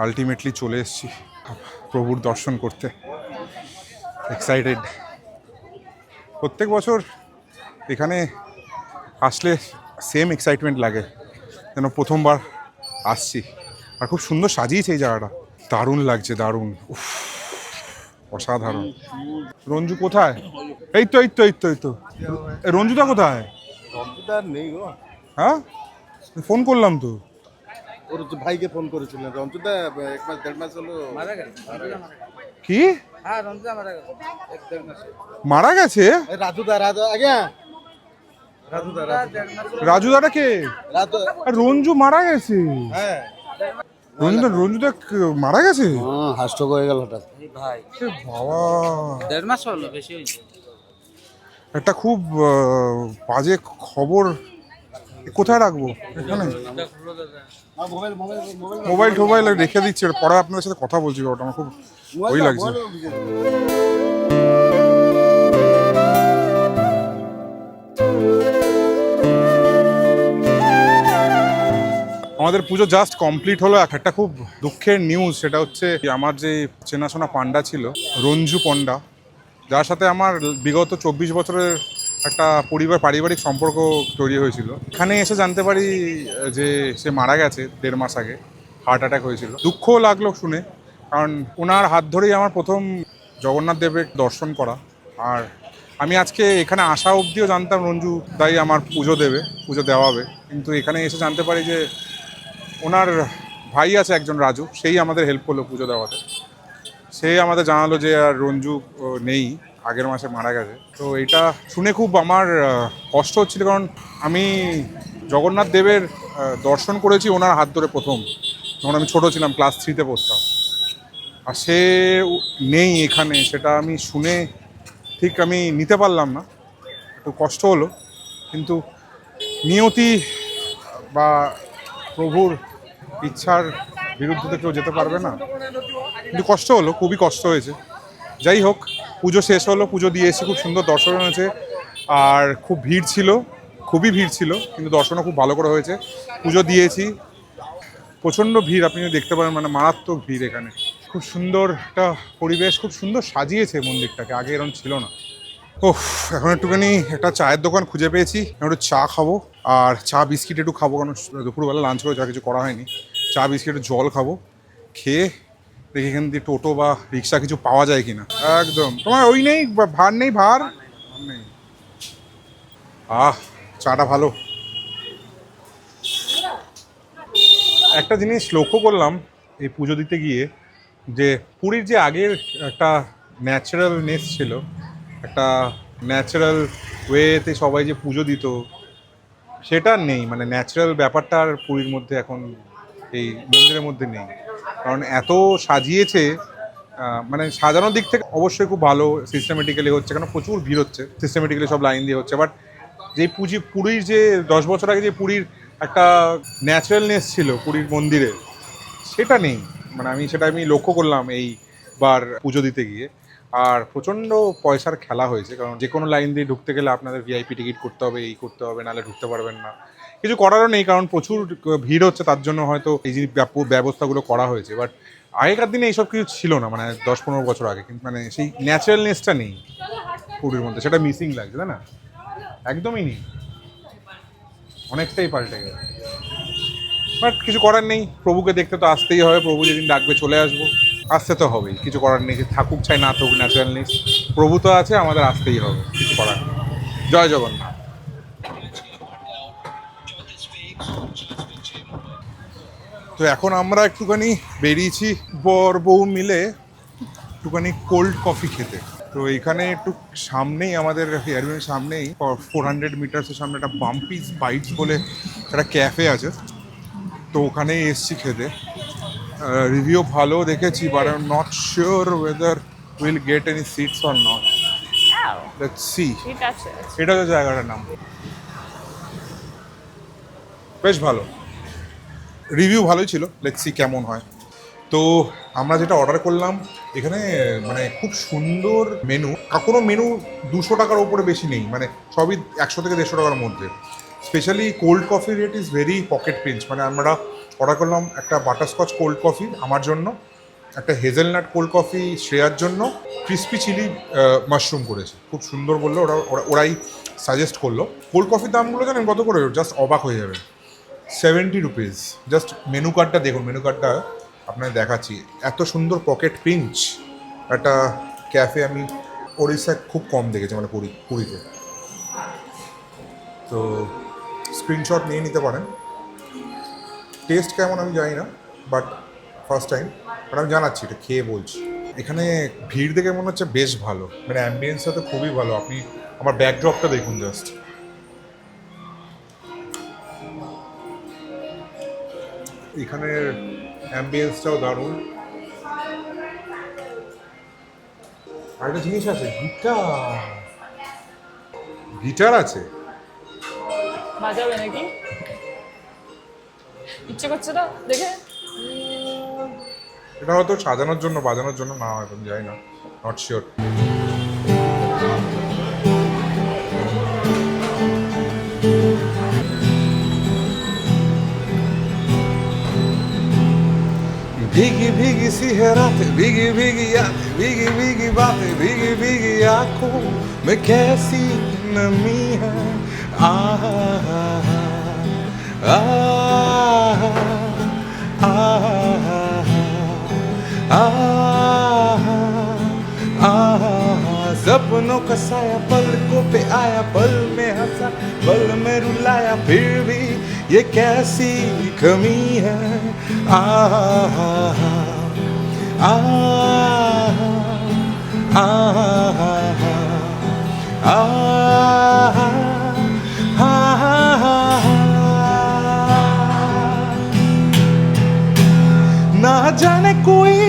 আলটিমেটলি চলে এসেছি প্রভুর দর্শন করতে। এক্সাইটেড। প্রত্যেক বছর এখানে আসলে সেম এক্সাইটমেন্ট লাগে, যেন প্রথমবার আসছি। আর খুব সুন্দর সাজিয়েছে এই জায়গাটা, দারুণ লাগছে, দারুণ, অসাধারণ। রঞ্জু কোথায়? এই তো এই তো এই তো এই তো রঞ্জুদা কোথায়? রঞ্জুদা নেই গো। হ্যাঁ ফোন করলাম তো, ওর তো ভাইকে ফোন করেছিলেন। রঞ্জুদা 1 মাস 1.5 মাস হলো মারা গেছে। কি? হ্যাঁ রঞ্জুদা মারা গেছে 1.5 মাস। মারা গেছে? রাজুদা আজ্ঞা রাজুদাটা কে? আর রঞ্জু মারা গেছে? হ্যাঁ রঞ্জুদা মারা গেছে? হার্ট স্ট্রোক হয়ে গেল হঠাৎ। ভাই এ বাবা, 1.5 মাস হলো, বেশি হয়েছে। একটা খুব বাজে খবর। কোথায় রাখবো? এখানে মোবাইল রেখে দিচ্ছি, পরে আপনাদের সাথে কথা বলছি। ওটা আমার খুব ওই লাগছে। আমাদের পুজো জাস্ট কমপ্লিট হলো। একটা খুব দুঃখের নিউজ, সেটা হচ্ছে আমার যে চেনাশোনা পান্ডা ছিল রঞ্জু পণ্ডা, যার সাথে আমার বিগত 24 বছরের একটা পারিবারিক সম্পর্ক তৈরি হয়েছিল, এখানে এসে জানতে পারি যে সে মারা গেছে 1.5 মাস আগে। হার্ট অ্যাটাক হয়েছিল। দুঃখও লাগলো শুনে, কারণ ওনার হাত ধরেই আমার প্রথম জগন্নাথ দেবের দর্শন করা। আর আমি আজকে এখানে আসা অবধিও জানতাম রঞ্জু তাই আমার পুজো দেওয়াবে, কিন্তু এখানে এসে জানতে পারি যে ওনার ভাই আছে একজন রাজু, সেই আমাদের হেল্প করলো পুজো দেওয়াতে। সে আমাদের জানালো যে আর রঞ্জু নেই, আগের মাসে মারা গেছে। তো এটা শুনে খুব আমার কষ্ট হচ্ছিল, কারণ আমি জগন্নাথ দেবের দর্শন করেছি ওনার হাত ধরে প্রথম, যখন আমি ছোটো ছিলাম, ক্লাস 3-তে পড়তাম। আর সে নেই এখানে, সেটা আমি শুনে ঠিক আমি নিতে পারলাম না, একটু কষ্ট হলো। কিন্তু নিয়তি বা প্রভুর ইচ্ছার বিরুদ্ধে তো কেউ যেতে পারবে না, কিন্তু কষ্ট হলো, খুবই কষ্ট হয়েছে। যাই হোক, পুজো শেষ হলো, পুজো দিয়ে এসে খুব সুন্দর দর্শন হয়েছে। আর খুব ভিড় ছিল, খুবই ভিড় ছিল, কিন্তু দর্শনও খুব ভালো করে হয়েছে, পুজো দিয়েছি। প্রচণ্ড ভিড়, আপনি দেখতে পারেন, মানে মারাত্মক ভিড় এখানে। খুব সুন্দর একটা পরিবেশ, খুব সুন্দর সাজিয়েছে মন্দিরটাকে, আগে এরকম ছিল না। ওহ, এখন একটুখানি একটা চায়ের দোকান খুঁজে পেয়েছি, একটু চা খাবো আর চা বিস্কিট একটু খাবো, কারণ দুপুরবেলা লাঞ্চ করে যা কিছু করা হয়নি। চা বিস্কিট জল খাবো, খেয়ে দেখি এখান দিয়ে টোটো বা রিক্সা কিছু পাওয়া যায় কিনা। একদম তোমার ওই নেই, ভার নেই, ভার নেই। চাটা ভালো। একটা জিনিস লক্ষ্য করলাম এই পুজো দিতে গিয়ে, যে পুরীর যে আগের একটা ন্যাচারালনেস ছিল, একটা ন্যাচারাল ওয়েতে সবাই যে পুজো দিত, সেটা নেই। মানে ন্যাচারাল ব্যাপারটা আর পুরীর মধ্যে এখন এই মন্দিরের মধ্যে নেই। কারণ এত সাজিয়েছে, মানে সাজানোর দিক থেকে অবশ্যই খুব ভালো, সিস্টেমেটিক্যালি হচ্ছে, কারণ প্রচুর ভিড় হচ্ছে, সিস্টেমেটিক্যালি সব লাইন দিয়ে হচ্ছে। বাট যে পুরীর যে 10 বছর আগে যে পুরীর একটা ন্যাচারালনেস ছিল পুরীর মন্দিরে, সেটা নেই। মানে আমি লক্ষ্য করলাম এইবার পুজো দিতে গিয়ে। আর প্রচণ্ড পয়সার খেলা হয়েছে, কারণ যে কোনো লাইন দিয়ে ঢুকতে গেলে আপনাদের ভিআইপি টিকিট করতে হবে, এই করতে হবে, নাহলে ঢুকতে পারবেন না। কিছু করারও নেই, কারণ প্রচুর ভিড় হচ্ছে, তার জন্য হয়তো এই যে ব্যবস্থাগুলো করা হয়েছে। বাট আগেকার দিনে এইসব কিছু ছিল না, মানে 10-15 বছর আগে, কিন্তু মানে সেই ন্যাচারালনেসটা নেই পুরীর মধ্যে, সেটা মিসিং লাগছে, তাই না? একদমই নেই, অনেকটাই পাল্টে গেছে। বাট কিছু করার নেই, প্রভুকে দেখতে তো আসতেই হবে, প্রভু যেদিন ডাকবে চলে আসবো, আসতে তো হবেই, কিছু করার নেই। থাকুক চাই না থাকুক ন্যাচারালনেস, প্রভু তো আছে, আমাদের আসতেই হবে, কিছু করার নেই। জয় জগন্নাথ। তো এখন আমরা একটুখানি বেরিয়েছি বর বউ মিলে একটুখানি কোল্ড কফি খেতে। তো এখানে একটু সামনেই, আমাদের এয়ারবের সামনেই 400 মিটার্সের সামনে একটা বাম্পিস বাইটস বলে একটা ক্যাফে আছে, তো ওখানেই এসছি খেতে। রিভিউ ভালো দেখেছি, but I am not sure whether will get any seats or not. Let's see. এটা হচ্ছে জায়গাটার নাম, বেশ ভালো, রিভিউ ভালোই ছিল, লেটস সি কেমন হয়। তো আমরা যেটা অর্ডার করলাম, এখানে মানে খুব সুন্দর মেনু, কোনো মেনু 200 টাকার ওপরে বেশি নেই, মানে সবই 100 থেকে 150 টাকার মধ্যে। Specially cold coffee rate is very pocket pinch. মানে আমরা অর্ডার করলাম একটা বাটারস্কচ কোল্ড কফি আমার জন্য, একটা হেজেলনাট কোল্ড কফি শ্রেয়ার জন্য, ক্রিসপি চিলি মাশরুম করেছে, খুব সুন্দর বললো, ওরাই সাজেস্ট করলো। কোল্ড কফির দামগুলো জানেন কত করে? জাস্ট অবাক হয়ে যাবে, 70 রুপিস। জাস্ট মেনু কার্ডটা দেখুন, মেনু কার্ডটা আপনাকে দেখাচ্ছি, এত সুন্দর পকেট পিঞ্চ একটা ক্যাফে আমি ওড়িশায় খুব কম দেখেছি, মানে পুরীতে। তো স্ক্রিনশট নিয়ে নিতে পারেন। টেস্ট কেমন আমি জানি না, বাট ফার্স্ট টাইম, বাট আমি জানাচ্ছি, এটা খেয়ে বলছি। এখানে ভিড় দেখে মনে হচ্ছে বেশ ভালো, মানে অ্যাম্বিয়েন্সটা তো খুবই ভালো। আপনি আমার ব্যাকড্রপটা দেখুন জাস্ট, এখানের অ্যাম্বিয়েন্সটাও দারুণ। আর একটা জিনিস আছে, গিটার আছে, বাজাবে নাকি? ইচ্ছে করছে না দেখে। এটা হয়তো সাজানোর জন্য, বাজানোর জন্য না হয়, আমি জানি না, নট শিওর। भीगी भीगी सी है रातें, भीगी भीगी यादें, भीगी भीगी बातें, भीगी भीगी आंखों में कैसी नमी है। आह आह आह आह, सपनों का साया पलकों पे आया, पल में हंसा, पल में रुलाया, फिर भी ये कैसी कमी है। आह आह आह आह, ना जाने कोई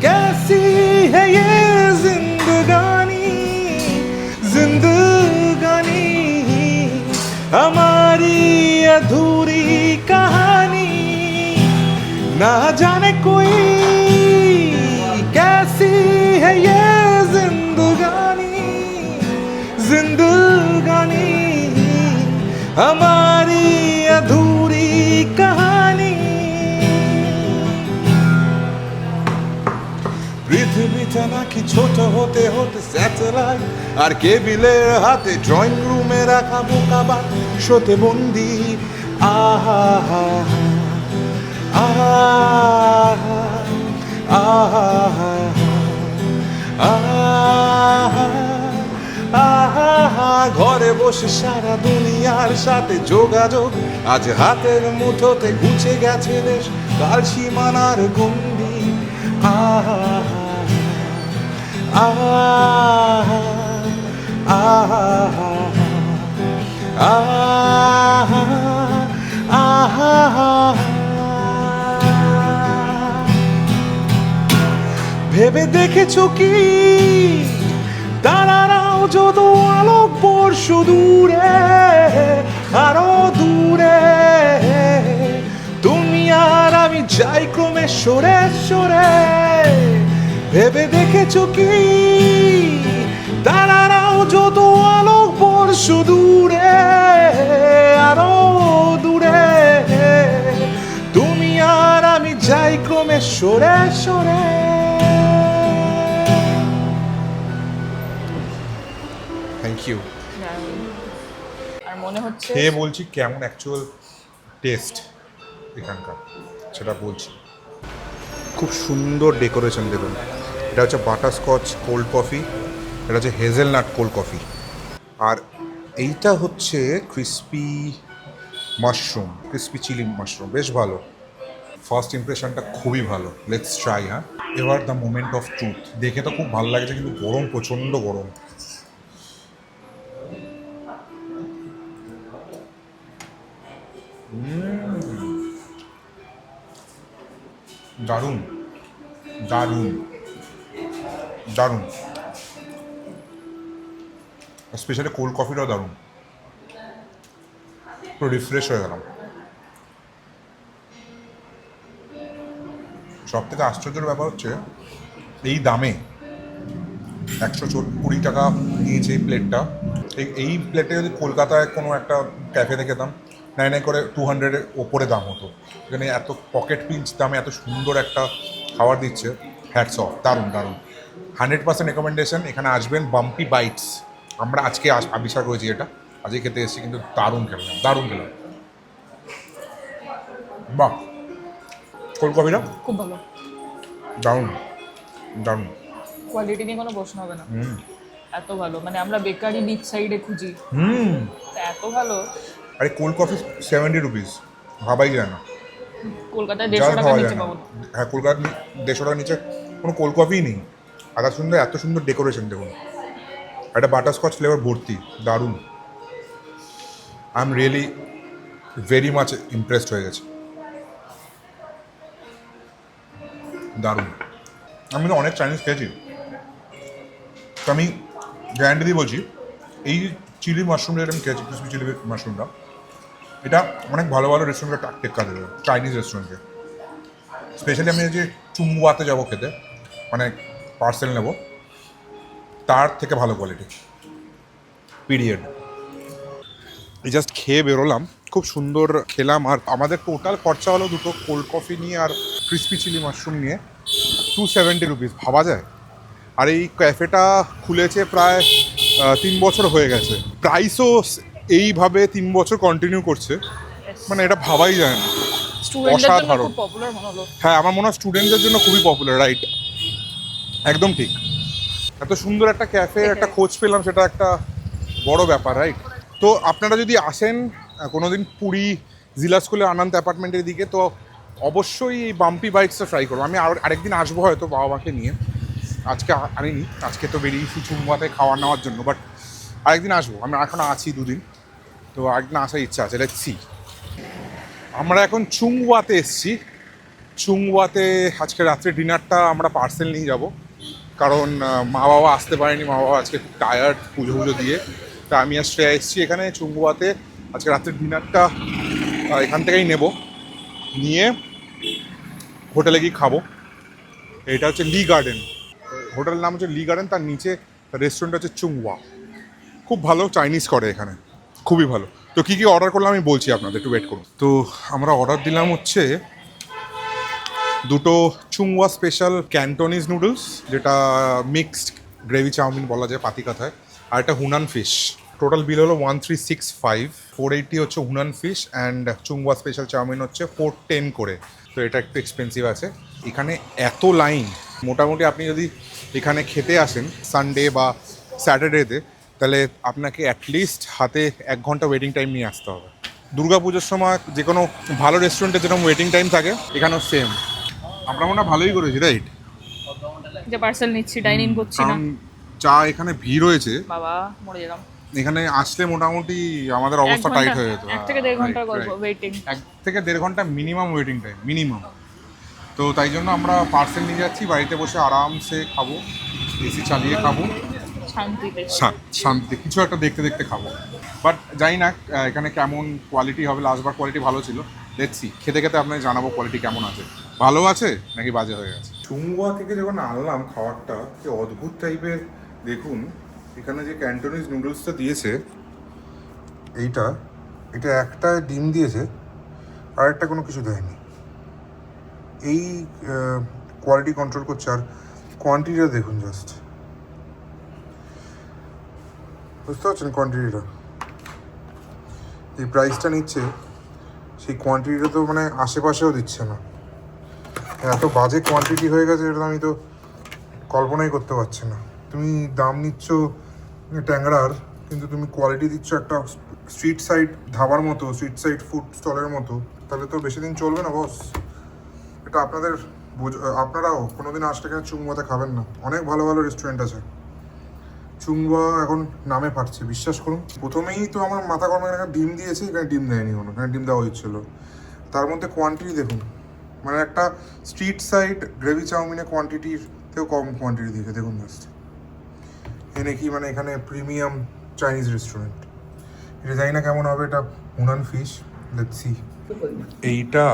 कैसी है ये जिंदगानी, जिंदगानी हमारी अधूरी कहानी। ना जाने कोई कैसी है ये हमारी अधूरी कहानी পৃথিবীটা নাকি ছোট হতে হতে স্যাটেলাইট আর কেবিলের হাতে ড্রয়িং রুমে রাখা বোকা বাক্সতে বন্দি আহা আহা আহা আহা আহা ঘরে বসে সারা দুনিয়ার সাথে যোগাযোগ আজ হাতের মুঠোতে ঘুচে গেছে দেশ কাল সীমানার গন্ডি আহা আহা আহা আহা আহা ভেবে দেখেছো কি তারারাও যত আলোক বর্ষ দূরে আরো দূরে তুমি আর আমি যাই ক্রমে সরে সরে ভেবে দেখেছো কি তারারাও যত আলোক বর্ষ দূরে আরো দূরে তুমি আর আমি যাই ক্রমে সরে সরে থ্যাংক ইউ আর মনে হচ্ছে খেয়ে বলছি কেমন অ্যাকচুয়াল টেস্ট এখানকার সেটা বলছি। খুব সুন্দর ডেকোরেশন দেখুন, এটা হচ্ছে বাটারস্কচ কোল্ড কফি, এটা হচ্ছে হেজেলনাট কোল্ড কফি, আর এইটা হচ্ছে crispy mushroom, crispy chilli mushroom, বেশ ভালো। ফার্স্ট ইমপ্রেশনটা খুবই ভালো। Let's try. হ্যাঁ, এবার দ্য মোমেন্ট অফ ট্রুথ। দেখে তো খুব ভালো লাগছে কিন্তু গরম, প্রচণ্ড গরম। দারুণ দারুণ দারুণ, স্পেশালি কোল্ড কফিটাও দারুণ, পুরো রিফ্রেশ হয়ে গেলাম। সব থেকে আশ্চর্যের ব্যাপার হচ্ছে এই দামে 120 টাকা নিয়েছে এই প্লেটটা। এই প্লেটে যদি কলকাতায় কোনো একটা ক্যাফেতে খেতাম 9 করে 200-এর ওপরে দাম হতো। এখানে এত পকেট পিঞ্চ দামে এত সুন্দর একটা খাবার দিচ্ছে, হ্যাটস অফ। দারুণ দারুণ, 100% রেকমেন্ডেশন। এখানে আসবেন, বাম্পি বাইটস। আমরা আজকে আবিষ্কার করেছি এটা, আজকে খেতে এসেছি, কিন্তু দারুণ খেলাম, দারুণ খেলাম। বাহ, কোল্ড কফিটা খুব ভালো, দারুণ দারুণ। কোয়ালিটি নিয়ে কোনো প্রশ্ন হবে না। এত ভালো, মানে আমরা বেকারি বিচ সাইডে খুঁজি, তা এত ভালো। আরে কোল্ড কফি 70 রুপিস, ভাবাই যায় না। কলকাতায় Just 150 টাকা ভাবা নিচে যায় না। পাবো না। হ্যাঁ, কলকাতার 150 টাকার নিচে কোনো কোল্ড কফিই নেই। এত সুন্দর ডেকোরেশন দেখুন, একটা বাটারস্কচ ফ্লেভার ভর্তি, দারুণ। I am really very much impressed হয়ে গেছে, দারুণ। আমি তো অনেক চাইনিজ খেয়েছি, তো আমি গ্যারান্টি দিয়ে বলছি এই চিলি মাশরুমটা যেটা আমি খেয়েছি, ক্রিসপি চিলি মাশরুমটা, এটা অনেক ভালো ভালো রেস্টুরেন্টে টেক্কা দেবে, চাইনিজ রেস্টুরেন্টে। স্পেশালি আমি যে চুমুয়াতে যাবো খেতে, মানে পার্সেল নেব, তার থেকে ভালো কোয়ালিটি, পিরিয়ড। এই জাস্ট খেয়ে বেরোলাম, খুব সুন্দর খেলাম। আর আমাদের টোটাল খরচা হলো দুটো কোল্ড কফি নিয়ে আর ক্রিসপি চিলি মাশরুম নিয়ে 270 রুপিস, ভাবা যায়। আর এই ক্যাফেটা খুলেছে প্রায় 3 বছর হয়ে গেছে, প্রাইসও এইভাবে 3 বছর কন্টিনিউ করছে, মানে এটা ভাবাই যায় না। স্টুডেন্টদের জন্য অসাধারণ। খুব পপুলার মনে হলো। হ্যাঁ, আমার মনে হয় স্টুডেন্টদের জন্য খুবই পপুলার, রাইট, একদম ঠিক। এত সুন্দর একটা ক্যাফে একটা খোঁজ পেলাম, সেটা একটা বড় ব্যাপার, রাইট। তো আপনারা যদি আসেন কোনোদিন পুরী জিলা স্কুলের আনন্দ অ্যাপার্টমেন্টের দিকে, তো অবশ্যই এই বাম্পি বাইটসটা ট্রাই করবো। আমি আরেকদিন আসবো হয়তো বাবা মাকে নিয়ে, আজকে আনিনি, আজকে তো বেরিয়েছি চুমুয়াতে খাওয়া নেওয়ার জন্য, বাট আরেকদিন আসবো। আমি এখন আছি 2 দিন, তো আরেকদিন আসার ইচ্ছা আছে, লেটস সি। আমরা এখন চুংওয়াতে এসেছি। চুংওয়াতে আজকে রাত্রে ডিনারটা আমরা পার্সেল নিয়ে যাব, কারণ মা বাবা আসতে পারেনি, মা বাবা আজকে খুব টায়ার্ড পুজো দিয়ে। তা আমি আর শ্রেয়া এসেছি এখানে চুংওয়াতে, আজকে রাত্রের ডিনারটা এখান থেকেই নেব, নিয়ে হোটেলে গিয়ে খাবো। এটা হচ্ছে লি গার্ডেন, হোটেলের নাম হচ্ছে লি গার্ডেন, তার নিচে রেস্টুরেন্ট হচ্ছে চুংওয়া। খুব ভালো চাইনিজ করে এখানে, খুবই ভালো। তো কী কী অর্ডার করলাম আমি বলছি আপনাদের, একটু ওয়েট করুন। তো আমরা অর্ডার দিলাম হচ্ছে দুটো চুংওয়া স্পেশাল ক্যান্টনিজ নুডলস, যেটা মিক্সড গ্রেভি চাউমিন বলা যায় পাতি কথায়, আর একটা হুনান ফিশ। টোটাল বিল হলো 1365, 480 হচ্ছে Hunan fish and Chungwa special chow mein হচ্ছে 410 করে। তো এটা একটু এক্সপেন্সিভ আছে। এখানে এত লাইন, মোটামুটি আপনি যদি এখানে খেতে আসেন সানডে বা স্যাটারডেতে, তাহলে আপনাকে অ্যাটলিস্ট হাতে 1 ঘন্টা ওয়েটিং টাইম নিয়ে আসতে হবে। দুর্গাপুজোর সময় যে কোনো ভালো রেস্টুরেন্টে যেরকম ওয়েটিং টাইম থাকে, এখানেও সেম। আমরা মনে হয় ভালোই করেছি, রাইট? যে পার্সেল নিচ্ছি, ডাইন ইন করছি না। কারণ যা এখানে ভিড় হয়েছে, বাবা মরে গেলাম। এখানে আসলে মোটামুটি আমাদের অবস্থা টাইট হয়ে যেত। 1 থেকে 1.5 ঘন্টার Right, গল্প right. ওয়েটিং। 1 থেকে 1.5 ঘন্টা মিনিমাম ওয়েটিং টাইম, মিনিমাম। তো তাই জন্য আমরা পার্সেল নিয়ে যাচ্ছি, বাড়িতে বসে আরামসে খাবো, এসি চালিয়ে খাবো, শান্তিতে। শান্তি কিছু একটা দেখতে দেখতে খাবো। বাট জানি না এখানে কেমন কোয়ালিটি হবে। লাস্টবার কোয়ালিটি ভালো ছিল, দেখছি খেতে খেতে আপনাকে জানাবো কোয়ালিটি কেমন আছে, ভালো আছে নাকি বাজে হয়ে গেছে। চুংওয়া থেকে যখন আনলাম খাবারটা, কি অদ্ভুত টাইপের। দেখুন এখানে যে ক্যান্টনিজ নুডলসটা দিয়েছে, এটা একটা ডিম দিয়েছে, আর একটা কোনো কিছু দেয়নি। এই কোয়ালিটি কন্ট্রোল করছে। আর কোয়ান্টিটিটা দেখুন, জাস্ট বুঝতে পারছেন কোয়ান্টিটিটা, এই প্রাইসটা নিচ্ছে, সেই কোয়ান্টিটিটা তো মানে আশেপাশেও দিচ্ছে না। এত বাজে কোয়ান্টিটি হয়ে গেছে, এটা আমি তো কল্পনাই করতে পারছি না। তুমি দাম নিচ্ছ ট্যাংরার, কিন্তু তুমি কোয়ালিটি দিচ্ছ একটা স্ট্রিট সাইড ধাবার মতো, স্ট্রিট সাইড ফুড স্টলের মতো, তাহলে তো বেশি দিন চলবে না বস। এটা আপনারাও কোনোদিন আসলে এখানে চুংওয়াতে খাবেন না। অনেক ভালো ভালো রেস্টুরেন্ট আছে, চুংওয়া এখন নামে ফাটছে, বিশ্বাস করুন। প্রথমেই তো আমার মাথা গরম, এখানে ডিম দিয়েছে, এখানে ডিম দেয়নি কোনো, এখানে ডিম দেওয়া হচ্ছিল। তার মধ্যে কোয়ান্টিটি দেখুন, মানে একটা স্ট্রিট সাইড গ্রেভি চাউমিনের কোয়ান্টিটির থেকেও কম কোয়ান্টিটি দিয়েছে। দেখুন জাস্ট, এনে কি মানে এখানে প্রিমিয়াম চাইনিজ রেস্টুরেন্ট। এটা জানি না কেমন হবে। এটা হুনান ফিশ, লেটস সি। এইটা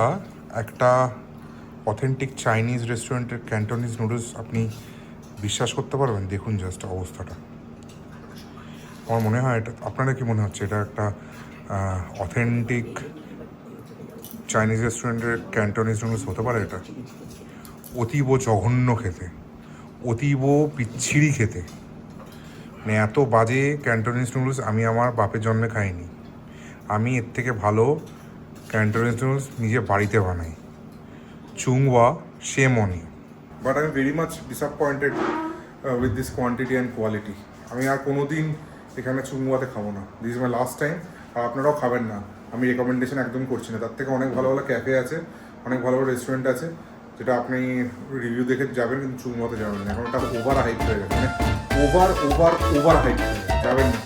একটা অথেন্টিক চাইনিজ রেস্টুরেন্টের ক্যান্টনিজ নুডলস। আপনি বিশ্বাস করতে পারবেন? দেখুন জাস্ট অবস্থাটা। আমার মনে হয় এটা, আপনারা কি মনে হচ্ছে এটা একটা অথেন্টিক চাইনিজ রেস্টুরেন্টের ক্যান্টনিজ নুডলস হতে পারে? এটা অতীব জঘন্য খেতে, অতীব বিচ্ছিরি খেতে, মানে এত বাজে ক্যান্টনিজ নুডলস আমি আমার বাপের জন্মে খাইনি। আমি এর থেকে ভালো ক্যান্টনিজ নুডলস নিজে বাড়িতে বানাই। চুংওয়া, shame on you. But I'm very much disappointed with this quantity and quality. আমি আর কোনোদিন এখানে চুংওয়াতে খাবো না। This is my last time. আর আপনারাও খাবেন না, আমি রেকমেন্ডেশন একদম করছি না। তার থেকে অনেক ভালো ভালো ক্যাফে আছে, অনেক ভালো ভালো রেস্টুরেন্ট আছে, যেটা আপনি রিভিউ দেখে যাবেন, কিন্তু চুংওয়াতে যাবেন না। এখন এটা ওভার হাইপ হয়ে গেছে, মানে ওভার হাইপ হয়ে গেছে, যাবেন না।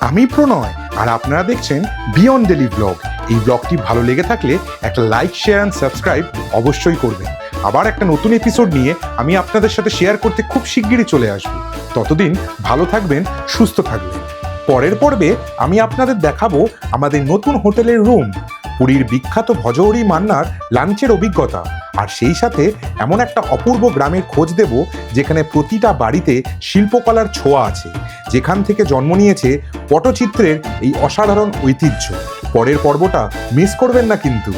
আমি প্রণয়, আর আপনারা দেখছেন বিয়ন্ড ডেলি ব্লগ। এই ব্লগটি ভালো লেগে থাকলে একটা লাইক, শেয়ার অ্যান্ড সাবস্ক্রাইব অবশ্যই করবেন। আবার একটা নতুন এপিসোড নিয়ে আমি আপনাদের সাথে শেয়ার করতে খুব শিগগিরই চলে আসব। ততদিন ভালো থাকবেন, সুস্থ থাকবেন। পরের পর্বে আমি আপনাদের দেখাবো আমাদের নতুন হোটেলের রুম, পুরীর বিখ্যাত ভজহরি মান্নার লাঞ্চের অভিজ্ঞতা, আর সেই সাথে এমন একটা অপূর্ব গ্রামের খোঁজ দেব যেখানে প্রতিটা বাড়িতে শিল্পকলার ছোঁয়া আছে, যেখান থেকে জন্ম নিয়েছে পটচিত্রের এই অসাধারণ ঐতিহ্য। পরের পর্বটা মিস করবেন না কিন্তু।